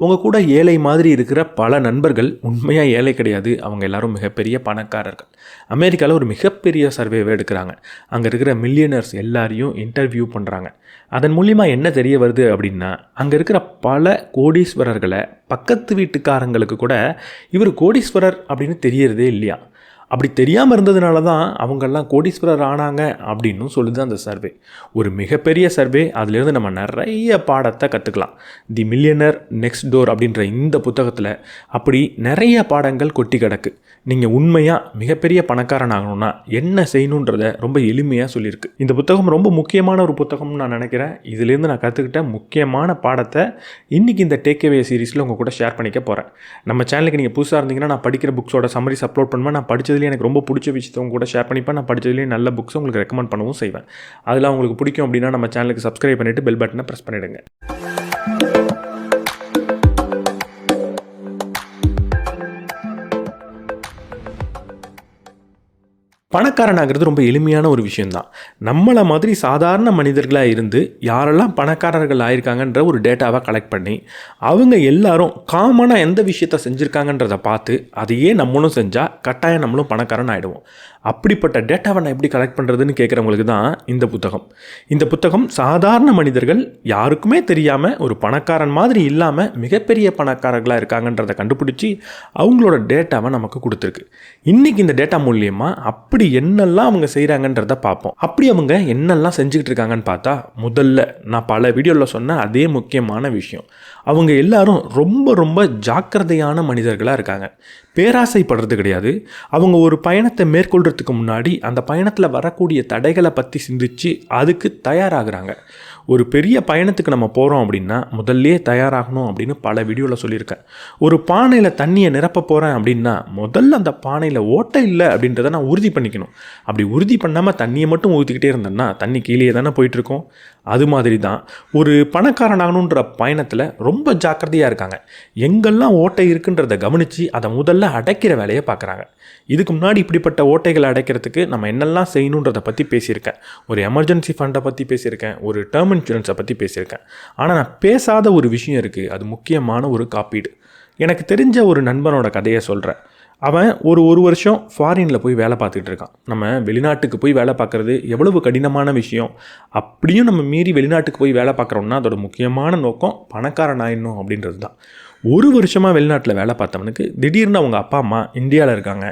உங்கள் கூட ஏழை மாதிரி இருக்கிற பல நண்பர்கள் உண்மையாக ஏழை கிடையாது. அவங்க எல்லாரும் மிகப்பெரிய பணக்காரர்கள். அமெரிக்காவில் ஒரு மிகப்பெரிய சர்வேவை எடுக்கிறாங்க. அங்கே இருக்கிற மில்லியனர்ஸ் எல்லாரையும் இன்டர்வியூ பண்ணுறாங்க. அதன் மூலிமா என்ன தெரிய வருது அப்படின்னா, அங்கே இருக்கிற பல கோடீஸ்வரர்களை பக்கத்து வீட்டுக்காரங்களுக்கு கூட இவர் கோடீஸ்வரர் அப்படின்னு தெரியறதே இல்லையா. அப்படி தெரியாமல் இருந்ததுனால தான் அவங்கெல்லாம் கோடீஸ்வரர் ஆனாங்க அப்படின்னும் சொல்லுது அந்த சர்வே. ஒரு மிகப்பெரிய சர்வே. அதிலேருந்து நம்ம நிறைய பாடத்தை கற்றுக்கலாம். தி மில்லியனர் நெக்ஸ்ட் டோர் அப்படின்ற இந்த புத்தகத்தில் அப்படி நிறைய பாடங்கள் கொட்டி கிடக்கு. நீங்கள் உண்மையாக மிகப்பெரிய பணக்காரன் ஆகணும்னா என்ன செய்யணுன்றத ரொம்ப எளிமையாக சொல்லியிருக்கு. இந்த புத்தகம் ரொம்ப முக்கியமான ஒரு புத்தகம்னு நான் நினைக்கிறேன். இதுலேருந்து நான் கற்றுக்கிட்ட முக்கியமான பாடத்தை இன்றைக்கி இந்த டேக்அவே சீரீஸில் உங்கள் கூட ஷேர் பண்ணிக்க போகிறேன். நம்ம சேனலுக்கு நீங்கள் புதுசாக இருந்தீங்கன்னா நான் படிக்கிற புக்ஸோட சம்மரிஸ் அப்லோட் பண்ணுவேன். நான் படித்தது எனக்கு ரொம்ப பிடிச்ச விஷயத்தை உங்க கூட ஷேர் பண்ணிப்பேன். நான் படித்ததுலேயே நல்ல புக்ஸ் உங்களுக்கு ரெக்கமெண்ட் பண்ணவும் செய்வேன். அதில் உங்களுக்கு பிடிக்கும் அப்படின்னா நம்ம சேனலுக்கு சப்ஸ்கிரைப் பண்ணிவிட்டு பெல் பட்டனை ப்ரெஸ் பண்ணிவிடுங்க. பணக்காரனாகிறது ரொம்ப எளிமையான ஒரு விஷயந்தான். நம்மளை மாதிரி சாதாரண மனிதர்களாக இருந்து யாரெல்லாம் பணக்காரர்கள் ஆயிருக்காங்கன்ற ஒரு டேட்டாவை கலெக்ட் பண்ணி அவங்க எல்லாரும் காமனாக எந்த விஷயத்த செஞ்சுருக்காங்கன்றதை பார்த்து அதையே நம்மளும் செஞ்சால் கட்டாயம் நம்மளும் பணக்காரன் ஆகிடுவோம். அப்படிப்பட்ட டேட்டாவை நான் எப்படி கலெக்ட் பண்ணுறதுன்னு கேட்குறவங்களுக்கு தான் இந்த புத்தகம். இந்த புத்தகம் சாதாரண மனிதர்கள் யாருக்குமே தெரியாமல் ஒரு பணக்காரன் மாதிரி இல்லாமல் மிகப்பெரிய பணக்காரர்களாக இருக்காங்கன்றதை கண்டுபிடிச்சி அவங்களோட டேட்டாவை நமக்கு கொடுத்துருக்கு. இன்றைக்கி இந்த டேட்டா மூலியமாக அப்படி என்னெல்லாம் அவங்க செய்கிறாங்கன்றத பார்ப்போம். அப்படி அவங்க என்னெல்லாம் செஞ்சுக்கிட்டு இருக்காங்கன்னு பார்த்தா, முதல்ல நான் பல வீடியோவில் சொன்ன அதே முக்கியமான விஷயம், அவங்க எல்லாரும் ரொம்ப ரொம்ப ஜாக்கிரதையான மனிதர்களாக இருக்காங்க. பேராசைப்படுறது கிடையாது. அவங்க ஒரு பயணத்தை மேற்கொள்கிறதுக்கு முன்னாடி அந்த பயணத்தில் வரக்கூடிய தடைகளை பற்றி சிந்திச்சு அதுக்கு தயாராகிறாங்க. ஒரு பெரிய பயணத்துக்கு நம்ம போகிறோம் அப்படின்னா முதல்லே தயாராகணும் அப்படின்னு பல வீடியோவில் சொல்லியிருக்கேன். ஒரு பானையில் தண்ணியை நிரப்ப போகிறேன் அப்படின்னா முதல்ல அந்த பானையில் ஓட்டை இல்லை அப்படின்றத நான் உறுதி பண்ணிக்கணும். அப்படி உறுதி பண்ணாமல் தண்ணியை மட்டும் ஊற்றிக்கிட்டே இருந்தேன்னா தண்ணி கீழே தானே போயிட்டுருக்கோம். அது மாதிரி தான் ஒரு பணக்காரனாகணுன்ற பயணத்தில் ரொம்ப ஜாக்கிரதையாக இருக்காங்க. எங்கெல்லாம் ஓட்டை இருக்குன்றதை கவனித்து அதை முதல்ல அடைக்கிற வேலையை பார்க்குறாங்க. இதுக்கு முன்னாடி இப்படிப்பட்ட ஓட்டைகளை அடைக்கிறதுக்கு நம்ம என்னெல்லாம் செய்யணுன்றதை பற்றி பேசியிருக்கேன். ஒரு எமர்ஜென்சி ஃபண்டை பற்றி பேசியிருக்கேன். ஒரு டேர்ம் இன்சூரன்ஸை பற்றி பேசியிருக்கேன். ஆனால் நான் பேசாத ஒரு விஷயம் இருக்குது. அது முக்கியமான ஒரு காப்பீடு. எனக்கு தெரிஞ்ச ஒரு நண்பனோட கதையை சொல்கிறேன். அவன் ஒரு வருஷம் ஃபாரினில் போய் வேலை பார்த்துக்கிட்டு இருக்கான். நம்ம வெளிநாட்டுக்கு போய் வேலை பார்க்குறது எவ்வளவு கடினமான விஷயம். அப்படியும் நம்ம மீறி வெளிநாட்டுக்கு போய் வேலை பார்க்குறோம்னா அதோட முக்கியமான நோக்கம் பணக்காரன் ஆயிடணும் அப்படின்றது தான். ஒரு வருஷமாக வெளிநாட்டில் வேலை பார்த்தவனுக்கு திடீர்னு அவங்க அப்பா அம்மா இந்தியாவில் இருக்காங்க.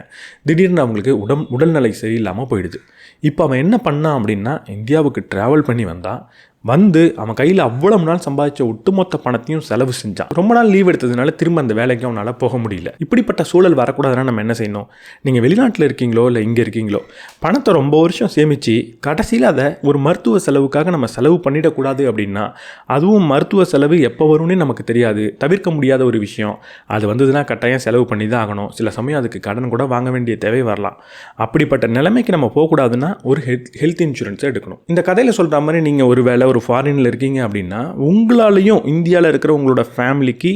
திடீர்னு அவங்களுக்கு உடல்நிலை சரியில்லாமல் போயிடுது. இப்போ அவன் என்ன பண்ணான் அப்படின்னா, இந்தியாவுக்கு ட்ராவல் பண்ணி அவன் கையில் அவ்வளவு நாள் சம்பாதிச்ச ஒட்டுமொத்த பணத்தையும் செலவு செஞ்சான். ரொம்ப நாள் லீவ் எடுத்ததுனால திரும்ப அந்த வேலைக்கு அவனால் போக முடியல. இப்படிப்பட்ட சூழல் வரக்கூடாதுன்னா நம்ம என்ன செய்யணும்? நீங்கள் வெளிநாட்டில் இருக்கீங்களோ இல்லை இங்கே இருக்கீங்களோ, பணத்தை ரொம்ப வருஷம் சேமித்து கடைசியில் அதை ஒரு மருத்துவ செலவுக்காக நம்ம செலவு பண்ணிடக்கூடாது. அப்படின்னா அதுவும் மருத்துவ செலவு எப்போ வரும்னு நமக்கு தெரியாது, தவிர்க்க முடியாத ஒரு விஷயம். அது வந்ததுன்னா கட்டாயம் செலவு பண்ணி தான் ஆகணும். சில சமயம் அதுக்கு கடன் கூட வாங்க வேண்டிய தேவை வரலாம். அப்படிப்பட்ட நிலைமைக்கு நம்ம போகக்கூடாதுன்னா ஒரு ஹெல்த் இன்சூரன்ஸை எடுக்கணும். இந்த கதையில் சொல்கிற மாதிரி நீங்கள் ஒரு வேலை ஒரு ஃபாரினில் இருக்கீங்க அப்படின்னா உங்களாலையும் இந்தியாவில் இருக்கிற உங்களோட ஃபேமிலிக்கு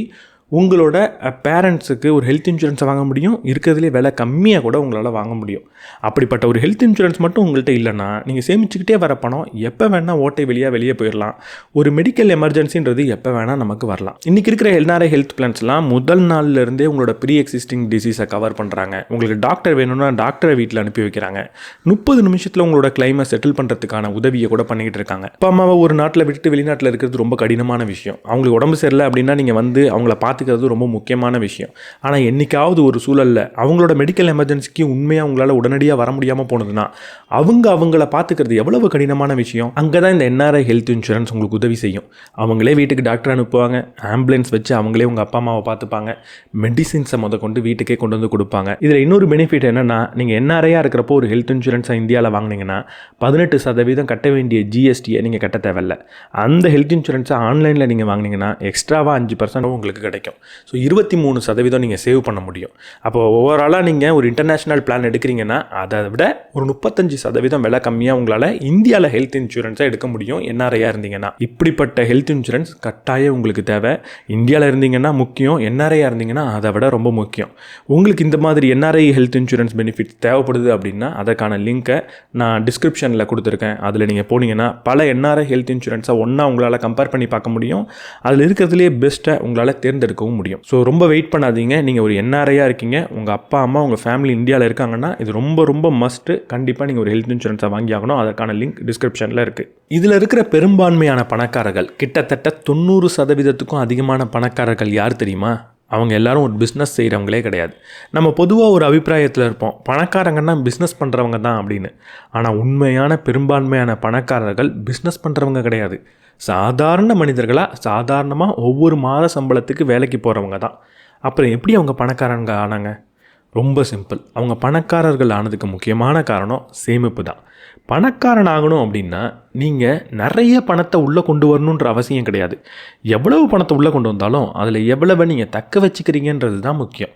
உங்களோட பேரண்ட்ஸுக்கு ஒரு ஹெல்த் இன்சூரன்ஸை வாங்க முடியும். இருக்கிறதுலே விலை கம்மியாக கூட உங்களால் வாங்க முடியும். அப்படிப்பட்ட ஒரு ஹெல்த் இன்சூரன்ஸ் மட்டும் உங்கள்கிட்ட இல்லைன்னா நீங்கள் சேமிச்சுக்கிட்டே வர பணம் எப்போ வேணால் ஓட்டை வெளியே போயிடலாம். ஒரு மெடிக்கல் எமர்ஜென்சின்றது எப்போ வேணால் நமக்கு வரலாம். இன்றைக்கி இருக்கிற எல்லாரே ஹெல்த் பிளான்ஸ்லாம் முதல் நாள்லேருந்தே உங்களோட ப்ரீ எக்ஸிஸ்டிங் டிசீஸை கவர் பண்ணுறாங்க. உங்களுக்கு டாக்டர் வேணும்னா டாக்டரை வீட்டில் அனுப்பி வைக்கிறாங்க. 30 நிமிஷத்தில் உங்களோட கிளைமை செட்டில் பண்ணுறதுக்கான உதவியை கூட பண்ணிக்கிட்டு இருக்காங்க. அப்பா அம்மாவை ஒரு நாட்டில் விட்டுட்டு வெளிநாட்டில் இருக்கிறது ரொம்ப கடினமான விஷயம். அவங்களுக்கு உடம்பு சரியில்லை அப்படின்னா நீங்கள் அவங்கள பார்த்துக்கிறது ரொம்ப முக்கியமான விஷயம். ஆனால் என்னைக்காவது ஒரு சூழலில் அவங்களோட மெடிக்கல் எமர்ஜென்சிக்கு உண்மையாக உங்களால் உடனடியாக வர முடியாமல் போனதுன்னா அவங்கள பார்த்துக்கிறது எவ்வளவு கடினமான விஷயம். அங்கே தான் இந்த என்ஆர்ஐ ஹெல்த் இன்சூரன்ஸ் உங்களுக்கு உதவி செய்யும். அவங்களே வீட்டுக்கு டாக்டர் அனுப்புவாங்க. ஆம்புலன்ஸ் வச்சு அவங்களே உங்கள் அப்பா அம்மாவை பார்த்துப்பாங்க. மெடிசின்ஸை கொண்டு வீட்டுக்கே கொண்டு வந்து கொடுப்பாங்க. இதில் இன்னொரு பெனிஃபிட் என்னென்னா, நீங்கள் என்ஆர்ஐயாக இருக்கிறப்போ ஒரு ஹெல்த் இன்சூரன்ஸை இந்தியாவில் வாங்கினீங்கன்னா 18% கட்ட வேண்டிய ஜிஎஸ்டியை நீங்கள் கட்ட தேவையில்லை. அந்த ஹெல்த் இன்சூரன்ஸை ஆன்லைனில் நீங்கள் வாங்கினீங்கன்னா எக்ஸ்ட்ராவாக 5% உங்களுக்கு கிடைக்கும். ஸோ 23% நீங்கள் சேவ் பண்ண முடியும். அப்போ ஓவராலாக நீங்கள் ஒரு இன்டர்நேஷ்னல் பிளான் எடுக்கிறீங்கன்னா அதை விட ஒரு 35% விலை கம்மியாக உங்களால் இந்தியாவில் ஹெல்த் இன்சூரன்ஸை எடுக்க முடியும் என்ஆர்ஐயாக இருந்தீங்கன்னா. இப்படிப்பட்ட ஹெல்த் இன்சூரன்ஸ் கட்டாயம் உங்களுக்கு தேவை. இந்தியாவில் இருந்தீங்கன்னா முக்கியம், என்ஆர்ஐயாக இருந்தீங்கன்னா அதை விட ரொம்ப முக்கியம். உங்களுக்கு இந்த மாதிரி என்ஆர்ஐ ஹெல்த் இன்சூரன்ஸ் பெனிஃபிட் தேவைப்படுது அப்படின்னா அதற்கான லிங்க்கை நான் டிஸ்கிரிப்ஷனில் கொடுத்துருக்கேன். அதில் நீங்கள் போனீங்கன்னா பல என்ஆர்ஐ ஹெல்த் இன்சூரன்ஸை ஒன்றா உங்களால் கம்பேர் பண்ணி பார்க்க முடியும். அதில் இருக்கிறதுலே பெஸ்ட்டை உங்களால் தேர்ந்தெடுக்க கொடுக்கவும் முடியும். ஸோ ரொம்ப வெயிட் பண்ணாதீங்க. நீங்கள் ஒரு என்ஆர்ஐயாக இருக்கீங்க, உங்கள் அப்பா அம்மா உங்கள் ஃபேமிலி இந்தியாவில் இருக்காங்கன்னா இது ரொம்ப ரொம்ப மஸ்ட்டு. கண்டிப்பாக நீங்கள் ஒரு ஹெல்த் இன்சூரன்ஸை வாங்கி ஆகணும். அதற்கான லிங்க் டிஸ்கிரிப்ஷனில் இருக்குது. இதில் இருக்கிற பெரும்பான்மையான பணக்காரர்கள், கிட்டத்தட்ட 90% அதிகமான பணக்காரர்கள் யார் தெரியுமா? அவங்க எல்லாரும் ஒரு பிஸ்னஸ் செய்கிறவங்களே கிடையாது. நம்ம பொதுவாக ஒரு அபிப்பிராயத்தில் இருப்போம், பணக்காரங்கன்னா பிஸ்னஸ் பண்ணுறவங்க தான் அப்படின்னு. ஆனால் உண்மையான பெரும்பான்மையான பணக்காரர்கள் பிஸ்னஸ் பண்ணுறவங்க கிடையாது. சாதாரண மனிதர்களாக சாதாரணமாக ஒவ்வொரு மாத சம்பளத்துக்கு வேலைக்கு போகிறவங்க தான். அப்புறம் எப்படி அவங்க பணக்காரங்க ஆனாங்க? ரொம்ப சிம்பிள். அவங்க பணக்காரர்கள் ஆனதுக்கு முக்கியமான காரணம் சேமிப்பு தான். பணக்காரன் ஆகணும் அப்படின்னா நீங்கள் நிறைய பணத்தை உள்ளே கொண்டு வரணுன்ற அவசியம் கிடையாது. எவ்வளவு பணத்தை உள்ளே கொண்டு வந்தாலும் அதில் எவ்வளவு நீங்கள் தக்க வச்சுக்கிறீங்கன்றது தான் முக்கியம்.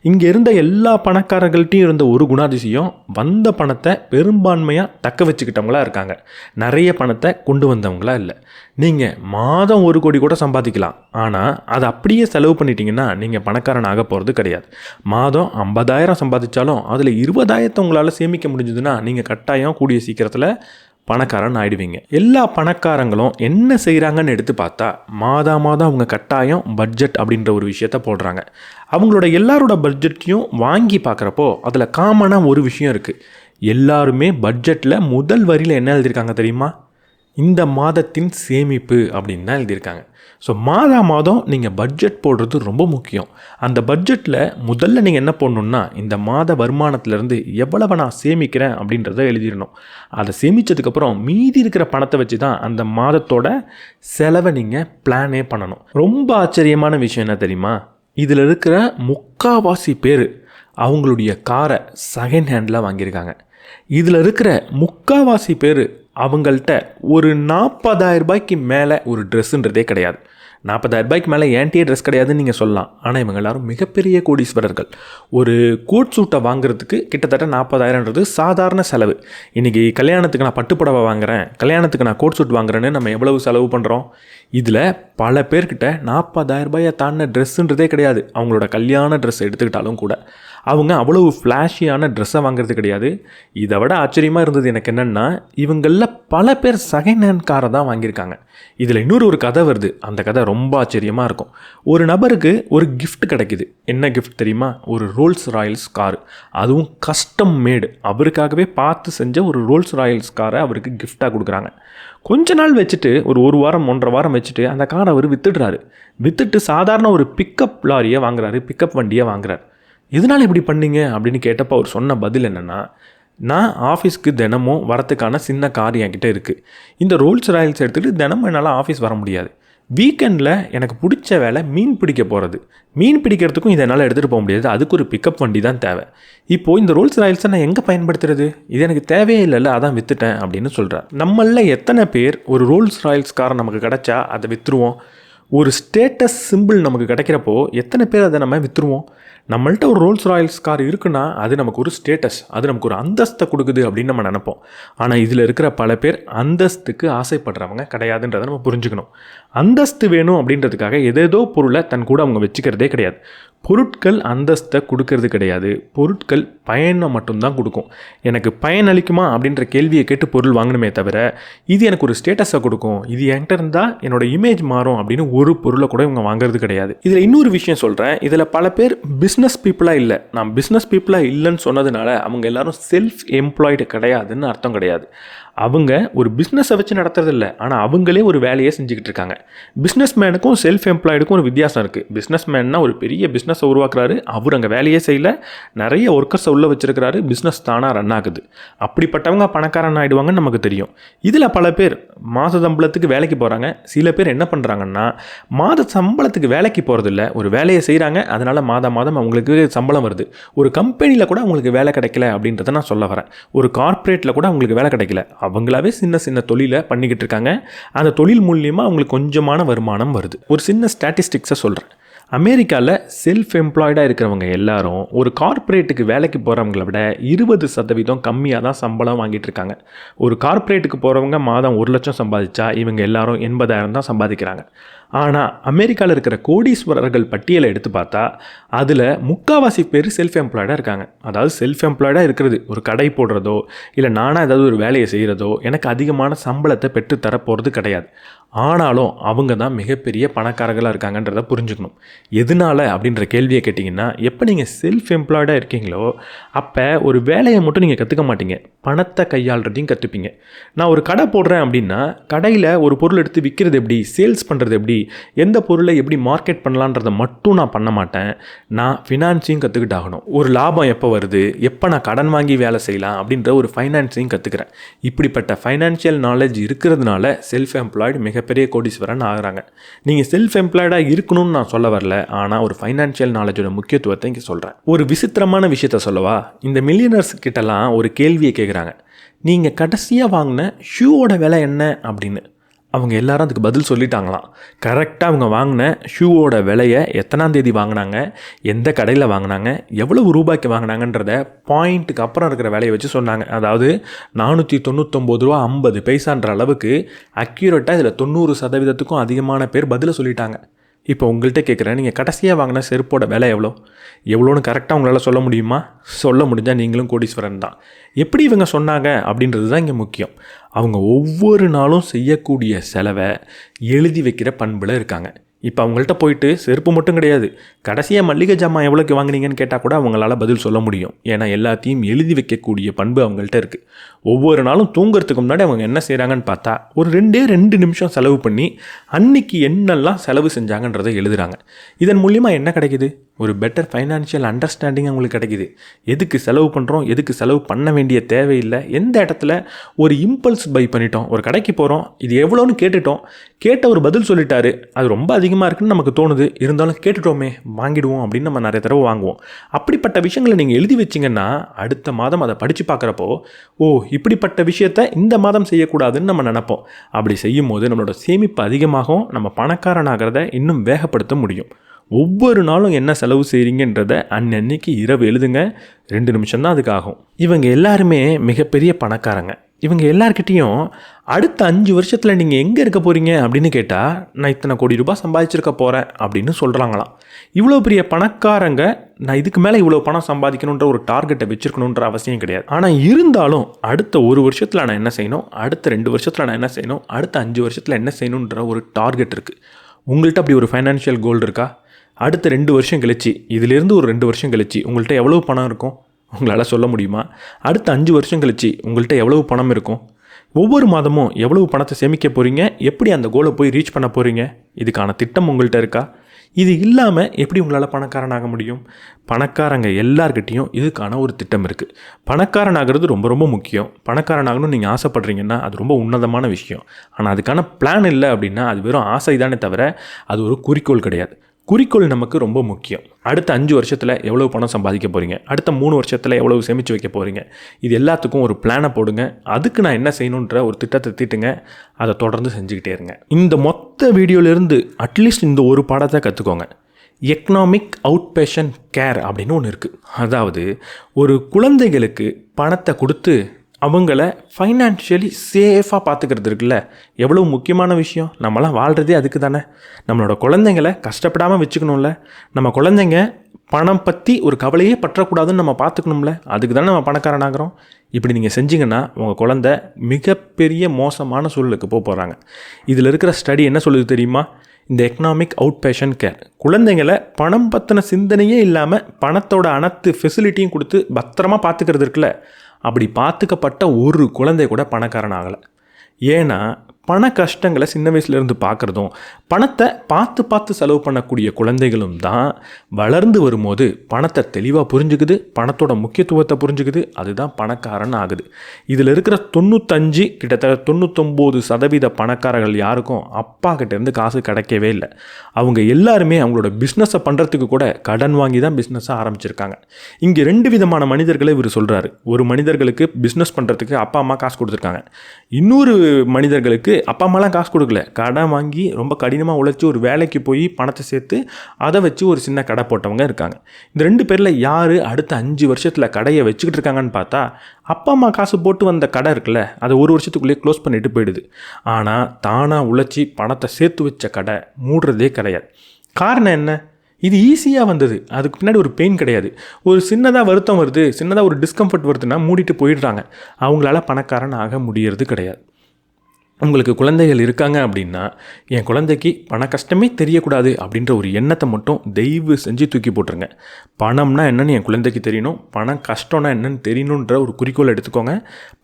இங்கே இருந்த எல்லா பணக்காரர்கள்ட்டையும் இருந்த ஒரு குணாதிசயம், வந்த பணத்தை பெரும்பான்மையாக தக்க வச்சுக்கிட்டவங்களா இருக்காங்க, நிறைய பணத்தை கொண்டு வந்தவங்களா இல்லை. நீங்கள் மாதம் 1 கோடி கூட சம்பாதிக்கலாம், ஆனால் அதை அப்படியே செலவு பண்ணிட்டீங்கன்னா நீங்கள் பணக்காரன் ஆக போகிறது கிடையாது. மாதம் 50,000 சம்பாதிச்சாலும் அதில் 20,000 உங்களால் சேமிக்க முடிஞ்சதுன்னா நீங்கள் கட்டாயம் கூடிய சீக்கிரத்தில் பணக்காரன் ஆகிடுவீங்க. எல்லா பணக்காரங்களும் என்ன செய்கிறாங்கன்னு எடுத்து பார்த்தா, மாதம் அவங்க கட்டாயம் பட்ஜெட் அப்படின்ற ஒரு விஷயத்த போடுறாங்க. அவங்களோட எல்லாரோட பட்ஜெட்டையும் வாங்கி பார்க்குறப்போ அதில் காமனாக ஒரு விஷயம் இருக்குது. எல்லாருமே பட்ஜெட்டில் முதல் வரியில் என்ன எழுதியிருக்காங்க தெரியுமா? இந்த மாதத்தின் சேமிப்பு அப்படின்னு தான் எழுதியிருக்காங்க. ஸோ மாதம் நீங்கள் பட்ஜெட் போடுறது ரொம்ப முக்கியம். அந்த பட்ஜெட்டில் முதல்ல நீங்கள் என்ன பண்ணணுன்னா, இந்த மாத வருமானத்திலேருந்து எவ்வளவு நான் சேமிக்கிறேன் அப்படின்றத எழுதிடணும். அதை சேமித்ததுக்கப்புறம் மீதி இருக்கிற பணத்தை வச்சு தான் அந்த மாதத்தோட செலவை நீங்கள் பிளானே பண்ணணும். ரொம்ப ஆச்சரியமான விஷயம் என்ன தெரியுமா? இதில் இருக்கிற முக்கால்வாசி பேர் அவங்களுடைய காரை செகண்ட் ஹேண்டில் வாங்கியிருக்காங்க. இதில் இருக்கிற முக்கால்வாசி பேர் அவங்கள்ட்ட ஒரு 40,000 ரூபாய்க்கு மேலே ஒரு ட்ரெஸ்ஸுன்றதே கிடையாது. 40,000 ரூபாய்க்கு மேலே ஏன்டியே ட்ரெஸ் கிடையாதுன்னு நீங்கள் சொல்லலாம். ஆனால் இவங்க எல்லாரும் மிகப்பெரிய கோடீஸ்வரர்கள். ஒரு கோட் சூட்டை வாங்குறதுக்கு கிட்டத்தட்ட 40,000ன்றது சாதாரண செலவு. இன்றைக்கி கல்யாணத்துக்கு நான் பட்டுப்புடவை வாங்குகிறேன், கல்யாணத்துக்கு நான் கோட் சூட் வாங்குறேன்னு நம்ம எவ்வளவு செலவு பண்ணுறோம்? இதில் பல பேர்கிட்ட 40,000 ரூபாயை தாண்டின ட்ரெஸ்ஸுன்றதே கிடையாது. அவங்களோட கல்யாண ட்ரெஸ் எடுத்துக்கிட்டாலும் கூட அவங்க அவ்வளவு ஃப்ளாஷியான ட்ரெஸ்ஸை வாங்குறது கிடையாது. இதை விட ஆச்சரியமாக இருந்தது எனக்கு என்னென்னா, இவங்களில் பல பேர் செகண்ட் ஹேண்ட் காரை தான் வாங்கியிருக்காங்க. இதில் இன்னொரு கதை வருது. அந்த கதை ரொம்ப ஆச்சரியமாக இருக்கும். ஒரு நபருக்கு ஒரு கிஃப்ட் கிடைக்குது. என்ன கிஃப்ட் தெரியுமா? ஒரு ரோல்ஸ் ராயல்ஸ் கார், அதுவும் கஸ்டம் மேடு. அவருக்காகவே பார்த்து செஞ்ச ஒரு ரோல்ஸ் ராயல்ஸ் காரை அவருக்கு கிஃப்டாக கொடுக்குறாங்க. கொஞ்ச நாள் வச்சுட்டு, ஒரு வாரம் 1.5 வாரம் வச்சுட்டு அந்த காரை அவர் விற்றுடுறாரு. விற்றுட்டு சாதாரண ஒரு பிக்கப் லாரியை வாங்குறாரு, பிக்கப் வண்டியை வாங்குறாரு. எதனால் இப்படி பண்ணீங்க அப்படின்னு கேட்டப்போ அவர் சொன்ன பதில் என்னென்னா, நான் ஆஃபீஸ்க்கு தினமும் வரத்துக்கான சின்ன கார் என்கிட்ட இருக்குது. இந்த ரோல்ஸ் ராயல்ஸ் எடுத்துகிட்டு தினமும் என்னால் ஆஃபீஸ் வர முடியாது. வீக்கெண்டில் எனக்கு பிடிச்ச வேலை மீன் பிடிக்க போகிறது. மீன் பிடிக்கிறதுக்கும் இதை என்னால் எடுத்துகிட்டு போக முடியாது. அதுக்கு ஒரு பிக்கப் வண்டி தான் தேவை. இப்போது இந்த ரோல்ஸ் ராயல்ஸை நான் எங்கே பயன்படுத்துறது? இது எனக்கு தேவையே இல்லைல்ல, அதான் விற்றுட்டேன் அப்படின்னு சொல்கிறார். நம்மளில் எத்தனை பேர் ஒரு ரோல்ஸ் ராயல்ஸ் காரை நமக்கு கிடச்சா அதை விற்றுருவோம்? ஒரு ஸ்டேட்டஸ் சிம்பிள் நமக்கு கிடைக்கிறப்போ எத்தனை பேர் அதை நம்ம விற்றுருவோம்? நம்மள்ட்ட ஒரு ரோல்ஸ் ராயல்ஸ் கார் இருக்குன்னா அது நமக்கு ஒரு ஸ்டேட்டஸ், அது நமக்கு ஒரு அந்தஸ்தை கொடுக்குது அப்படின்னு நம்ம நினைப்போம். ஆனால் இதில் இருக்கிற பல பேர் அந்தஸ்துக்கு ஆசைப்படுறவங்க கிடையாதுன்றதை நம்ம புரிஞ்சுக்கணும். அந்தஸ்து வேணும் அப்படின்றதுக்காக ஏதேதோ பொருளை தன் கூட அவங்க வச்சுக்கிறதே கிடையாது. பொருட்கள் அந்தஸ்தை கொடுக்கறது கிடையாது. பொருட்கள் பயனை மட்டும்தான் கொடுக்கும். எனக்கு பயன் அளிக்குமா அப்படின்ற கேள்வியை கேட்டு பொருள் வாங்கணுமே தவிர, இது எனக்கு ஒரு ஸ்டேட்டஸை கொடுக்கும், இது என்கிட்ட இருந்தால் என்னோட இமேஜ் மாறும் அப்படின்னு ஒரு பொருளை கூட இவங்க வாங்குறது கிடையாது. இதில் இன்னொரு விஷயம் சொல்கிறேன். இதில் பல பேர் பிஸ்னஸ் பீப்புளாக இல்லை. நான் பிஸ்னஸ் பீப்புளாக இல்லைன்னு சொன்னதுனால அவங்க எல்லாரும் செல்ஃப் எம்ப்ளாய்டு கிடையாதுன்னு அர்த்தம் கிடையாது. அவங்க ஒரு பிஸ்னஸை வச்சு நடத்துறதில்ல, ஆனால் அவங்களே ஒரு வேலையை செஞ்சுக்கிட்டு இருக்காங்க. பிஸ்னஸ் மேனுக்கும் செல்ஃப் எம்ப்ளாய்டுக்கும் ஒரு வித்தியாசம் இருக்குது. பிஸ்னஸ் மேன்னா ஒரு பெரிய பிஸ்னஸை உருவாக்குறாரு, அவர் அங்கே வேலையே செய்யல, நிறைய ஒர்க்கர்ஸை உள்ளே வச்சுருக்கிறாரு, பிஸ்னஸ் தானாக ரன் ஆகுது. அப்படிப்பட்டவங்க பணக்காரன் ஆகிடுவாங்கன்னு நமக்கு தெரியும். இதில் பல பேர் மாத சம்பளத்துக்கு வேலைக்கு போகிறாங்க. சில பேர் என்ன பண்ணுறாங்கன்னா, மாத சம்பளத்துக்கு வேலைக்கு போகிறதில்ல, ஒரு வேலையை செய்கிறாங்க, அதனால் மாதம் அவங்களுக்கு சம்பளம் வருது. ஒரு கம்பெனியில் கூட அவங்களுக்கு வேலை கிடைக்கல அப்படின்றத நான் சொல்ல வரேன். ஒரு கார்ப்பரேட்டில் கூட அவங்களுக்கு வேலை கிடைக்கல, அவங்களாவே சின்ன தொழிலை பண்ணிக்கிட்டு இருக்காங்க. அந்த தொழில் மூலியமாக அவங்களுக்கு கொஞ்சமான வருமானம் வருது. ஒரு சின்ன ஸ்டாட்டிஸ்டிக்ஸை சொல்கிறேன். அமெரிக்காவில் செல்ஃப் எம்ப்ளாய்டாக இருக்கிறவங்க எல்லாரும் ஒரு கார்ப்பரேட்டுக்கு வேலைக்கு போகிறவங்கள விட 20% கம்மியாக தான் சம்பளம் வாங்கிட்டு இருக்காங்க. ஒரு கார்ப்பரேட்டுக்கு போகிறவங்க மாதம் 1 லட்சம் சம்பாதிச்சா இவங்க எல்லாரும் 80,000 தான் சம்பாதிக்கிறாங்க. ஆனால் அமெரிக்காவில் இருக்கிற கோடீஸ்வரர்கள் பட்டியலை எடுத்து பார்த்தா அதில் முக்கால்வாசி பேர் செல்ஃப் எம்ப்ளாய்டாக இருக்காங்க. அதாவது செல்ஃப் எம்ப்ளாய்டாக இருக்கிறது, ஒரு கடை போடுறதோ இல்லை நானாக ஏதாவது ஒரு வேலையை செய்கிறதோ எனக்கு அதிகமான சம்பளத்தை பெற்றுத்தர போகிறது கிடையாது. ஆனாலும் அவங்க தான் மிகப்பெரிய பணக்காரர்களாக இருக்காங்கன்றதை புரிஞ்சுக்கணும். எதனால அப்படின்ற கேள்வியை கேட்டிங்கன்னா, எப்போ நீங்கள் செல்ஃப் எம்ப்ளாய்டாக இருக்கீங்களோ அப்போ ஒரு வேலையை மட்டும் நீங்கள் கற்றுக்க மாட்டீங்க, பணத்தை கையாளுறதையும் கற்றுப்பீங்க. நான் ஒரு கடை போடுறேன் அப்படின்னா கடையில் ஒரு பொருள் எடுத்து விற்கிறது எப்படி, சேல்ஸ் பண்ணுறது எப்படி, எந்த பொருளை எப்படி மார்க்கெட் பண்ணலான்றதை மட்டும் நான் பண்ண மாட்டேன், நான் ஃபினான்ஸையும் கற்றுக்கிட்டாகணும். ஒரு லாபம் எப்போ வருது, எப்போ நான் கடன் வாங்கி வேலை செய்யலாம் அப்படின்ற ஒரு ஃபைனான்ஸையும் கற்றுக்கிறேன். இப்படிப்பட்ட ஃபைனான்ஷியல் நாலேஜ் இருக்கிறதுனால செல்ஃப் எம்ப்ளாய்டு மிகப்பெரிய கோடீஸ்வரன் ஆகிறாங்க. நீங்கள் செல்ஃப் எம்ப்ளாய்டாக இருக்கணும்னு நான் சொல்ல வரல, ஆனால் ஒரு ஃபைனான்ஷியல் நாலேஜோட முக்கியத்துவத்தை இங்கே சொல்கிறேன். ஒரு விசித்திரமான விஷயத்த சொல்லவா, இந்த மில்லியனர்ஸ் கிட்டலாம் ஒரு கேள்வியை கேட்குறாங்க, நீங்கள் கடைசியாக வாங்கின ஷூவோட விலை என்ன அப்படின்னு. அவங்க எல்லாரும் அதுக்கு பதில் சொல்லிட்டாங்களாம். கரெக்டாக அவங்க வாங்கின ஷூவோட விலையை எத்தனாம் தேதி வாங்கினாங்க, எந்த கடையில் வாங்கினாங்க, எவ்வளவு ரூபாய்க்கு வாங்கினாங்கன்றத பாயிண்ட்டுக்கு அப்புறம் இருக்கிற விலையை வச்சு சொன்னாங்க. அதாவது 499 ரூபா 50 பைசான்ற அளவுக்கு அக்யூரேட்டாக இதில் 90% அதிகமான பேர் பதிலை சொல்லிட்டாங்க. இப்போ உங்கள்கிட்ட கேட்குறேன், நீங்கள் கடைசியாக வாங்கின செருப்போட விலை எவ்வளோன்னு கரெக்டாக உங்களால் சொல்ல முடியுமா? சொல்ல முடிஞ்சால் நீங்களும் கோடீஸ்வரன் தான். எப்படி இவங்க சொன்னாங்க அப்படின்றது தான் இங்கே முக்கியம். அவங்க ஒவ்வொரு நாளும் செய்யக்கூடிய செலவை எழுதி வைக்கிற பண்பில் இருக்காங்க. இப்போ அவங்கள்ட்ட போயிட்டு செருப்பு மட்டும் கிடையாது, கடைசியாக மல்லிகை ஜாமான் எவ்வளோக்கு வாங்கினீங்கன்னு கேட்டால் கூட அவங்களால பதில் சொல்ல முடியும். ஏன்னா எல்லாத்தையும் எழுதி வைக்கக்கூடிய பண்பு அவங்கள்ட்ட இருக்குது. ஒவ்வொரு நாளும் தூங்குறதுக்கு முன்னாடி அவங்க என்ன செய்கிறாங்கன்னு பார்த்தா ஒரு 2 நிமிஷம் செலவு பண்ணி அன்னைக்கு என்னெல்லாம் செலவு செஞ்சாங்கன்றதை எழுதுகிறாங்க. இதன் மூலியமாக என்ன கிடைக்குது? ஒரு பெட்டர் ஃபைனான்ஷியல் அண்டர்ஸ்டாண்டிங் அவங்களுக்கு கிடைக்குது. எதுக்கு செலவு பண்ணுறோம், எதுக்கு செலவு பண்ண வேண்டிய தேவையில்லை, எந்த இடத்துல ஒரு இம்பல்ஸ் பை பண்ணிட்டோம், ஒரு கடைக்கு போகிறோம், இது எவ்வளோன்னு கேட்டுட்டோம், கேட்ட ஒரு பதில் சொல்லிட்டாரு, அது ரொம்ப அதிகமாக இருக்குன்னு நமக்கு தோணுது, இருந்தாலும் கேட்டுட்டோமே வாங்கிடுவோம் அப்படின்னு நம்ம நிறைய தடவை வாங்குவோம். அப்படிப்பட்ட விஷயங்களை நீங்கள் எழுதி வச்சிங்கன்னா அடுத்த மாதம் அதை படித்து பார்க்குறப்போ, ஓ இப்படிப்பட்ட விஷயத்தை இந்த மாதம் செய்யக்கூடாதுன்னு நம்ம நினைப்போம். அப்படி செய்யும் போது நம்மளோட சேமிப்பு அதிகமாகும், நம்ம பணக்காரனாகிறத இன்னும் வேகப்படுத்த முடியும். ஒவ்வொரு நாளும் என்ன செலவு செய்கிறீங்கன்றதை அன்னைக்கு இரவு எழுதுங்க. 2 நிமிஷம் தான் அதுக்கு ஆகும். இவங்க எல்லாருமே மிகப்பெரிய பணக்காரங்க. இவங்க எல்லார்கிட்டையும் அடுத்த 5 வருஷத்தில் நீங்கள் எங்கே இருக்க போகிறீங்க அப்படின்னு கேட்டால், நான் இத்தனை கோடி ரூபாய் சம்பாதிச்சிருக்க போகிறேன் அப்படின்னு சொல்கிறாங்களாம். இவ்வளோ பெரிய பணக்காரங்க நான் இதுக்கு மேலே இவ்வளோ பணம் சம்பாதிக்கணுன்ற ஒரு டார்கெட்டை வச்சுருக்கணுன்ற அவசியம் கிடையாது. ஆனால் இருந்தாலும் அடுத்த 1 வருஷத்தில் நான் என்ன செய்யணும், அடுத்த 2 வருஷத்தில் நான் என்ன செய்யணும், அடுத்த 5 வருஷத்தில் என்ன செய்யணுன்ற ஒரு டார்கெட் இருக்குது. உங்கள்கிட்ட அப்படி ஒரு ஃபைனான்ஷியல் கோல் இருக்கா? அடுத்த 2 வருஷம் கழிச்சு, இதிலேருந்து ஒரு 2 வருஷம் கழிச்சு உங்கள்கிட்ட எவ்வளோ பணம் இருக்கும் உங்களால் சொல்ல முடியுமா? அடுத்த 5 வருஷம் கழிச்சு உங்கள்கிட்ட எவ்வளவு பணம் இருக்கும்? ஒவ்வொரு மாதமும் எவ்வளவு பணத்தை சேமிக்க போகிறீங்க? எப்படி அந்த கோலை போய் ரீச் பண்ண போகிறீங்க? இதுக்கான திட்டம் உங்கள்கிட்ட இருக்கா? இது இல்லாமல் எப்படி உங்களால் பணக்காரனாக முடியும்? பணக்காரங்க எல்லார்கிட்டையும் இதுக்கான ஒரு திட்டம் இருக்குது. பணக்காரனாகிறது ரொம்ப ரொம்ப முக்கியம். பணக்காரனாகணும்னு நீங்கள் ஆசைப்படுறீங்கன்னா அது ரொம்ப உன்னதமான விஷயம். ஆனால் அதுக்கான பிளான் இல்லை அப்படின்னா அது வெறும் ஆசை தானே தவிர அது ஒரு குறிக்கோள் கிடையாது. குறிக்கோள் நமக்கு ரொம்ப முக்கியம். அடுத்த 5 வருஷத்தில் எவ்வளோ பணம் சம்பாதிக்க போகிறீங்க, அடுத்த 3 வருஷத்தில் எவ்வளவு சேமித்து வைக்க போகிறீங்க, இது எல்லாத்துக்கும் ஒரு பிளானை போடுங்க. அதுக்கு நான் என்ன செய்யணுன்ற ஒரு திட்டத்தை தீட்டுங்க. அதை தொடர்ந்து செஞ்சுக்கிட்டே இருங்க. இந்த மொத்த வீடியோலேருந்து அட்லீஸ்ட் இந்த ஒரு பாடத்தை கற்றுக்கோங்க. எக்கனாமிக் அவுட் பேஷன் கேர் அப்படின்னு ஒன்று இருக்குது. அதாவது ஒரு குழந்தைகளுக்கு பணத்தை கொடுத்து அவங்கள ஃபைனான்ஷியலி சேஃபாக பார்த்துக்கிறது இருக்குல்ல, எவ்வளோ முக்கியமான விஷயம். நம்மளாம் வாழ்கிறதே அதுக்கு தானே. நம்மளோட குழந்தைங்களை கஷ்டப்படாமல் வச்சுக்கணும்ல, நம்ம குழந்தைங்க பணம் பற்றி ஒரு கவலையே பற்றக்கூடாதுன்னு நம்ம பார்த்துக்கணும்ல, அதுக்கு தானே நம்ம பணக்காரனாகிறோம். இப்படி நீங்கள் செஞ்சிங்கன்னா உங்கள் குழந்தை மிகப்பெரிய மோசமான சூழலுக்கு போகிறாங்க. இதில் இருக்கிற ஸ்டடி என்ன சொல்லுது தெரியுமா? இந்த எக்கனாமிக் அவுட் பேஷன் கேர் குழந்தைங்களை பணம் பற்றின சிந்தனையே இல்லாமல் பணத்தோட அனைத்து ஃபெசிலிட்டியும் கொடுத்து பத்திரமா பார்த்துக்கிறது இருக்குல்ல, அப்படி பார்த்துக்கப்பட்ட ஒரு குழந்தை கூட பணக்காரன் ஆகலை. ஏன்னா பண கஷ்டங்களை சின்ன வயசுலேருந்து பார்க்குறதும் பணத்தை பார்த்து செலவு பண்ணக்கூடிய குழந்தைகளும் தான் வளர்ந்து வரும்போது பணத்தை தெளிவாக புரிஞ்சுக்குது, பணத்தோட முக்கியத்துவத்தை புரிஞ்சுக்குது, அதுதான் பணக்காரன் ஆகுது. இதில் இருக்கிற 95 கிட்டத்தட்ட 99% பணக்காரர்கள் யாருக்கும் அப்பா கிட்டேருந்து காசு கிடைக்கவே இல்லை. அவங்க எல்லாருமே அவங்களோட பிஸ்னஸை பண்ணுறதுக்கு கூட கடன் வாங்கி தான் பிஸ்னஸை ஆரம்பிச்சிருக்காங்க. இங்கே 2 விதமான மனிதர்களை இவர் சொல்கிறாரு. ஒரு மனிதர்களுக்கு பிஸ்னஸ் பண்ணுறதுக்கு அப்பா அம்மா காசு கொடுத்துருக்காங்க, இன்னொரு மனிதர்களுக்கு அப்பா அம்மாலாம் காசு கொடுக்கல, கடன் வாங்கி ரொம்ப கடினமாக உழைச்சி ஒரு வேலைக்கு போய் பணத்தை சேர்த்து அதை வச்சு ஒரு சின்ன கடை போட்டவங்க இருக்காங்க. இந்த 2 பேரில் யார் அடுத்த 5 வருஷத்தில் கடையை வச்சுக்கிட்டு இருக்காங்கன்னு பார்த்தா, அப்பா அம்மா காசு போட்டு வந்த கடை இருக்குல்ல, அதை 1 வருஷத்துக்குள்ளேயே க்ளோஸ் பண்ணிட்டு போயிடுது. ஆனால் தானாக உழைச்சி பணத்தை சேர்த்து வச்ச கடை மூடுறதே கிடையாது. காரணம் என்ன? இது ஈஸியாக வந்தது, அதுக்கு பின்னாடி ஒரு பெயின் கிடையாது. ஒரு சின்னதாக வருத்தம் வருது, சின்னதாக ஒரு டிஸ்கம்ஃபர்ட் வருதுன்னா மூடிட்டு போயிடுறாங்க. அவங்களால பணக்காரன் ஆக முடியறது கிடையாது. உங்களுக்கு குழந்தைகள் இருக்காங்க அப்படின்னா, என் குழந்தைக்கு பண கஷ்டமே தெரியக்கூடாது அப்படின்ற ஒரு எண்ணத்தை மட்டும் தயவு செஞ்சு தூக்கி போட்டுருங்க. பணம்னா என்னன்னு என் குழந்தைக்கு தெரியணும், பணம் கஷ்டம்னா என்னன்னு தெரியணுன்ற ஒரு குறிக்கோள் எடுத்துக்கோங்க.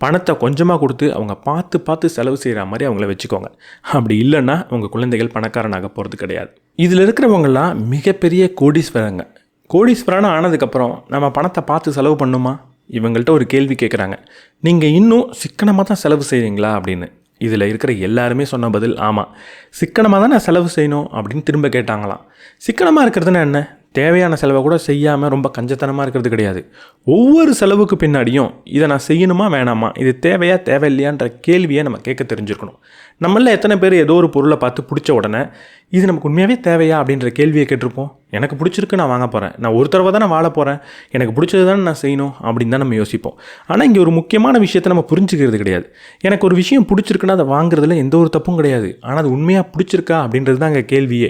பணத்தை கொஞ்சமாக கொடுத்து அவங்க பார்த்து பார்த்து செலவு செய்கிற மாதிரி அவங்கள வச்சுக்கோங்க. அப்படி இல்லைன்னா உங்கள் குழந்தைகள் பணக்காரனாக போகிறது கிடையாது. இதில் இருக்கிறவங்களாம் மிகப்பெரிய கோடீஸ்வரங்க. கோடீஸ்வரனா ஆனதுக்கப்புறம் நம்ம பணத்தை பார்த்து செலவு பண்ணுமா? இவங்கள்ட்ட ஒரு கேள்வி கேட்குறாங்க, நீங்கள் இன்னும் சிக்கனமாக தான் செலவு செய்கிறீங்களா அப்படின்னு. இதில் இருக்கிற எல்லாருமே சொன்ன பதில் ஆமாம், சிக்கனமாக தான் நான் செலவு செய்யணும் அப்படின்னு திரும்ப கேட்டாங்களாம். சிக்கனமாக இருக்கிறதுனா என்ன? தேவையான செலவை கூட செய்யாமல் ரொம்ப கஞ்சத்தனமாக இருக்கிறது கிடையாது. ஒவ்வொரு செலவுக்கு பின்னாடியும் இதை நான் செய்யணுமா வேணாமா, இது தேவையா தேவையில்லையான்ற கேள்வியை நம்ம கேட்க தெரிஞ்சிருக்கணும். நம்மள எத்தனை பேர் ஏதோ ஒரு பொருளை பார்த்து பிடிச்ச உடனே இது நமக்கு உண்மையாகவே தேவையா அப்படின்ற கேள்வியை கேட்டிருப்போம். எனக்கு பிடிச்சிருக்கு, நான் வாங்க போகிறேன், நான் ஒரு தடவை தான் வாழ போகிறேன், எனக்கு பிடிச்சது தானே நான் செய்யணும் அப்படின்னு தான் நம்ம யோசிப்போம். ஆனால் இங்கே ஒரு முக்கியமான விஷயத்தை நம்ம புரிஞ்சுக்கிறது கிடையாது. எனக்கு ஒரு விஷயம் பிடிச்சிருக்குன்னா அதை வாங்குறதுல எந்த ஒரு தப்பும் கிடையாது. ஆனால் அது உண்மையாக பிடிச்சிருக்கா அப்படின்றது தான் இங்கே கேள்வியே.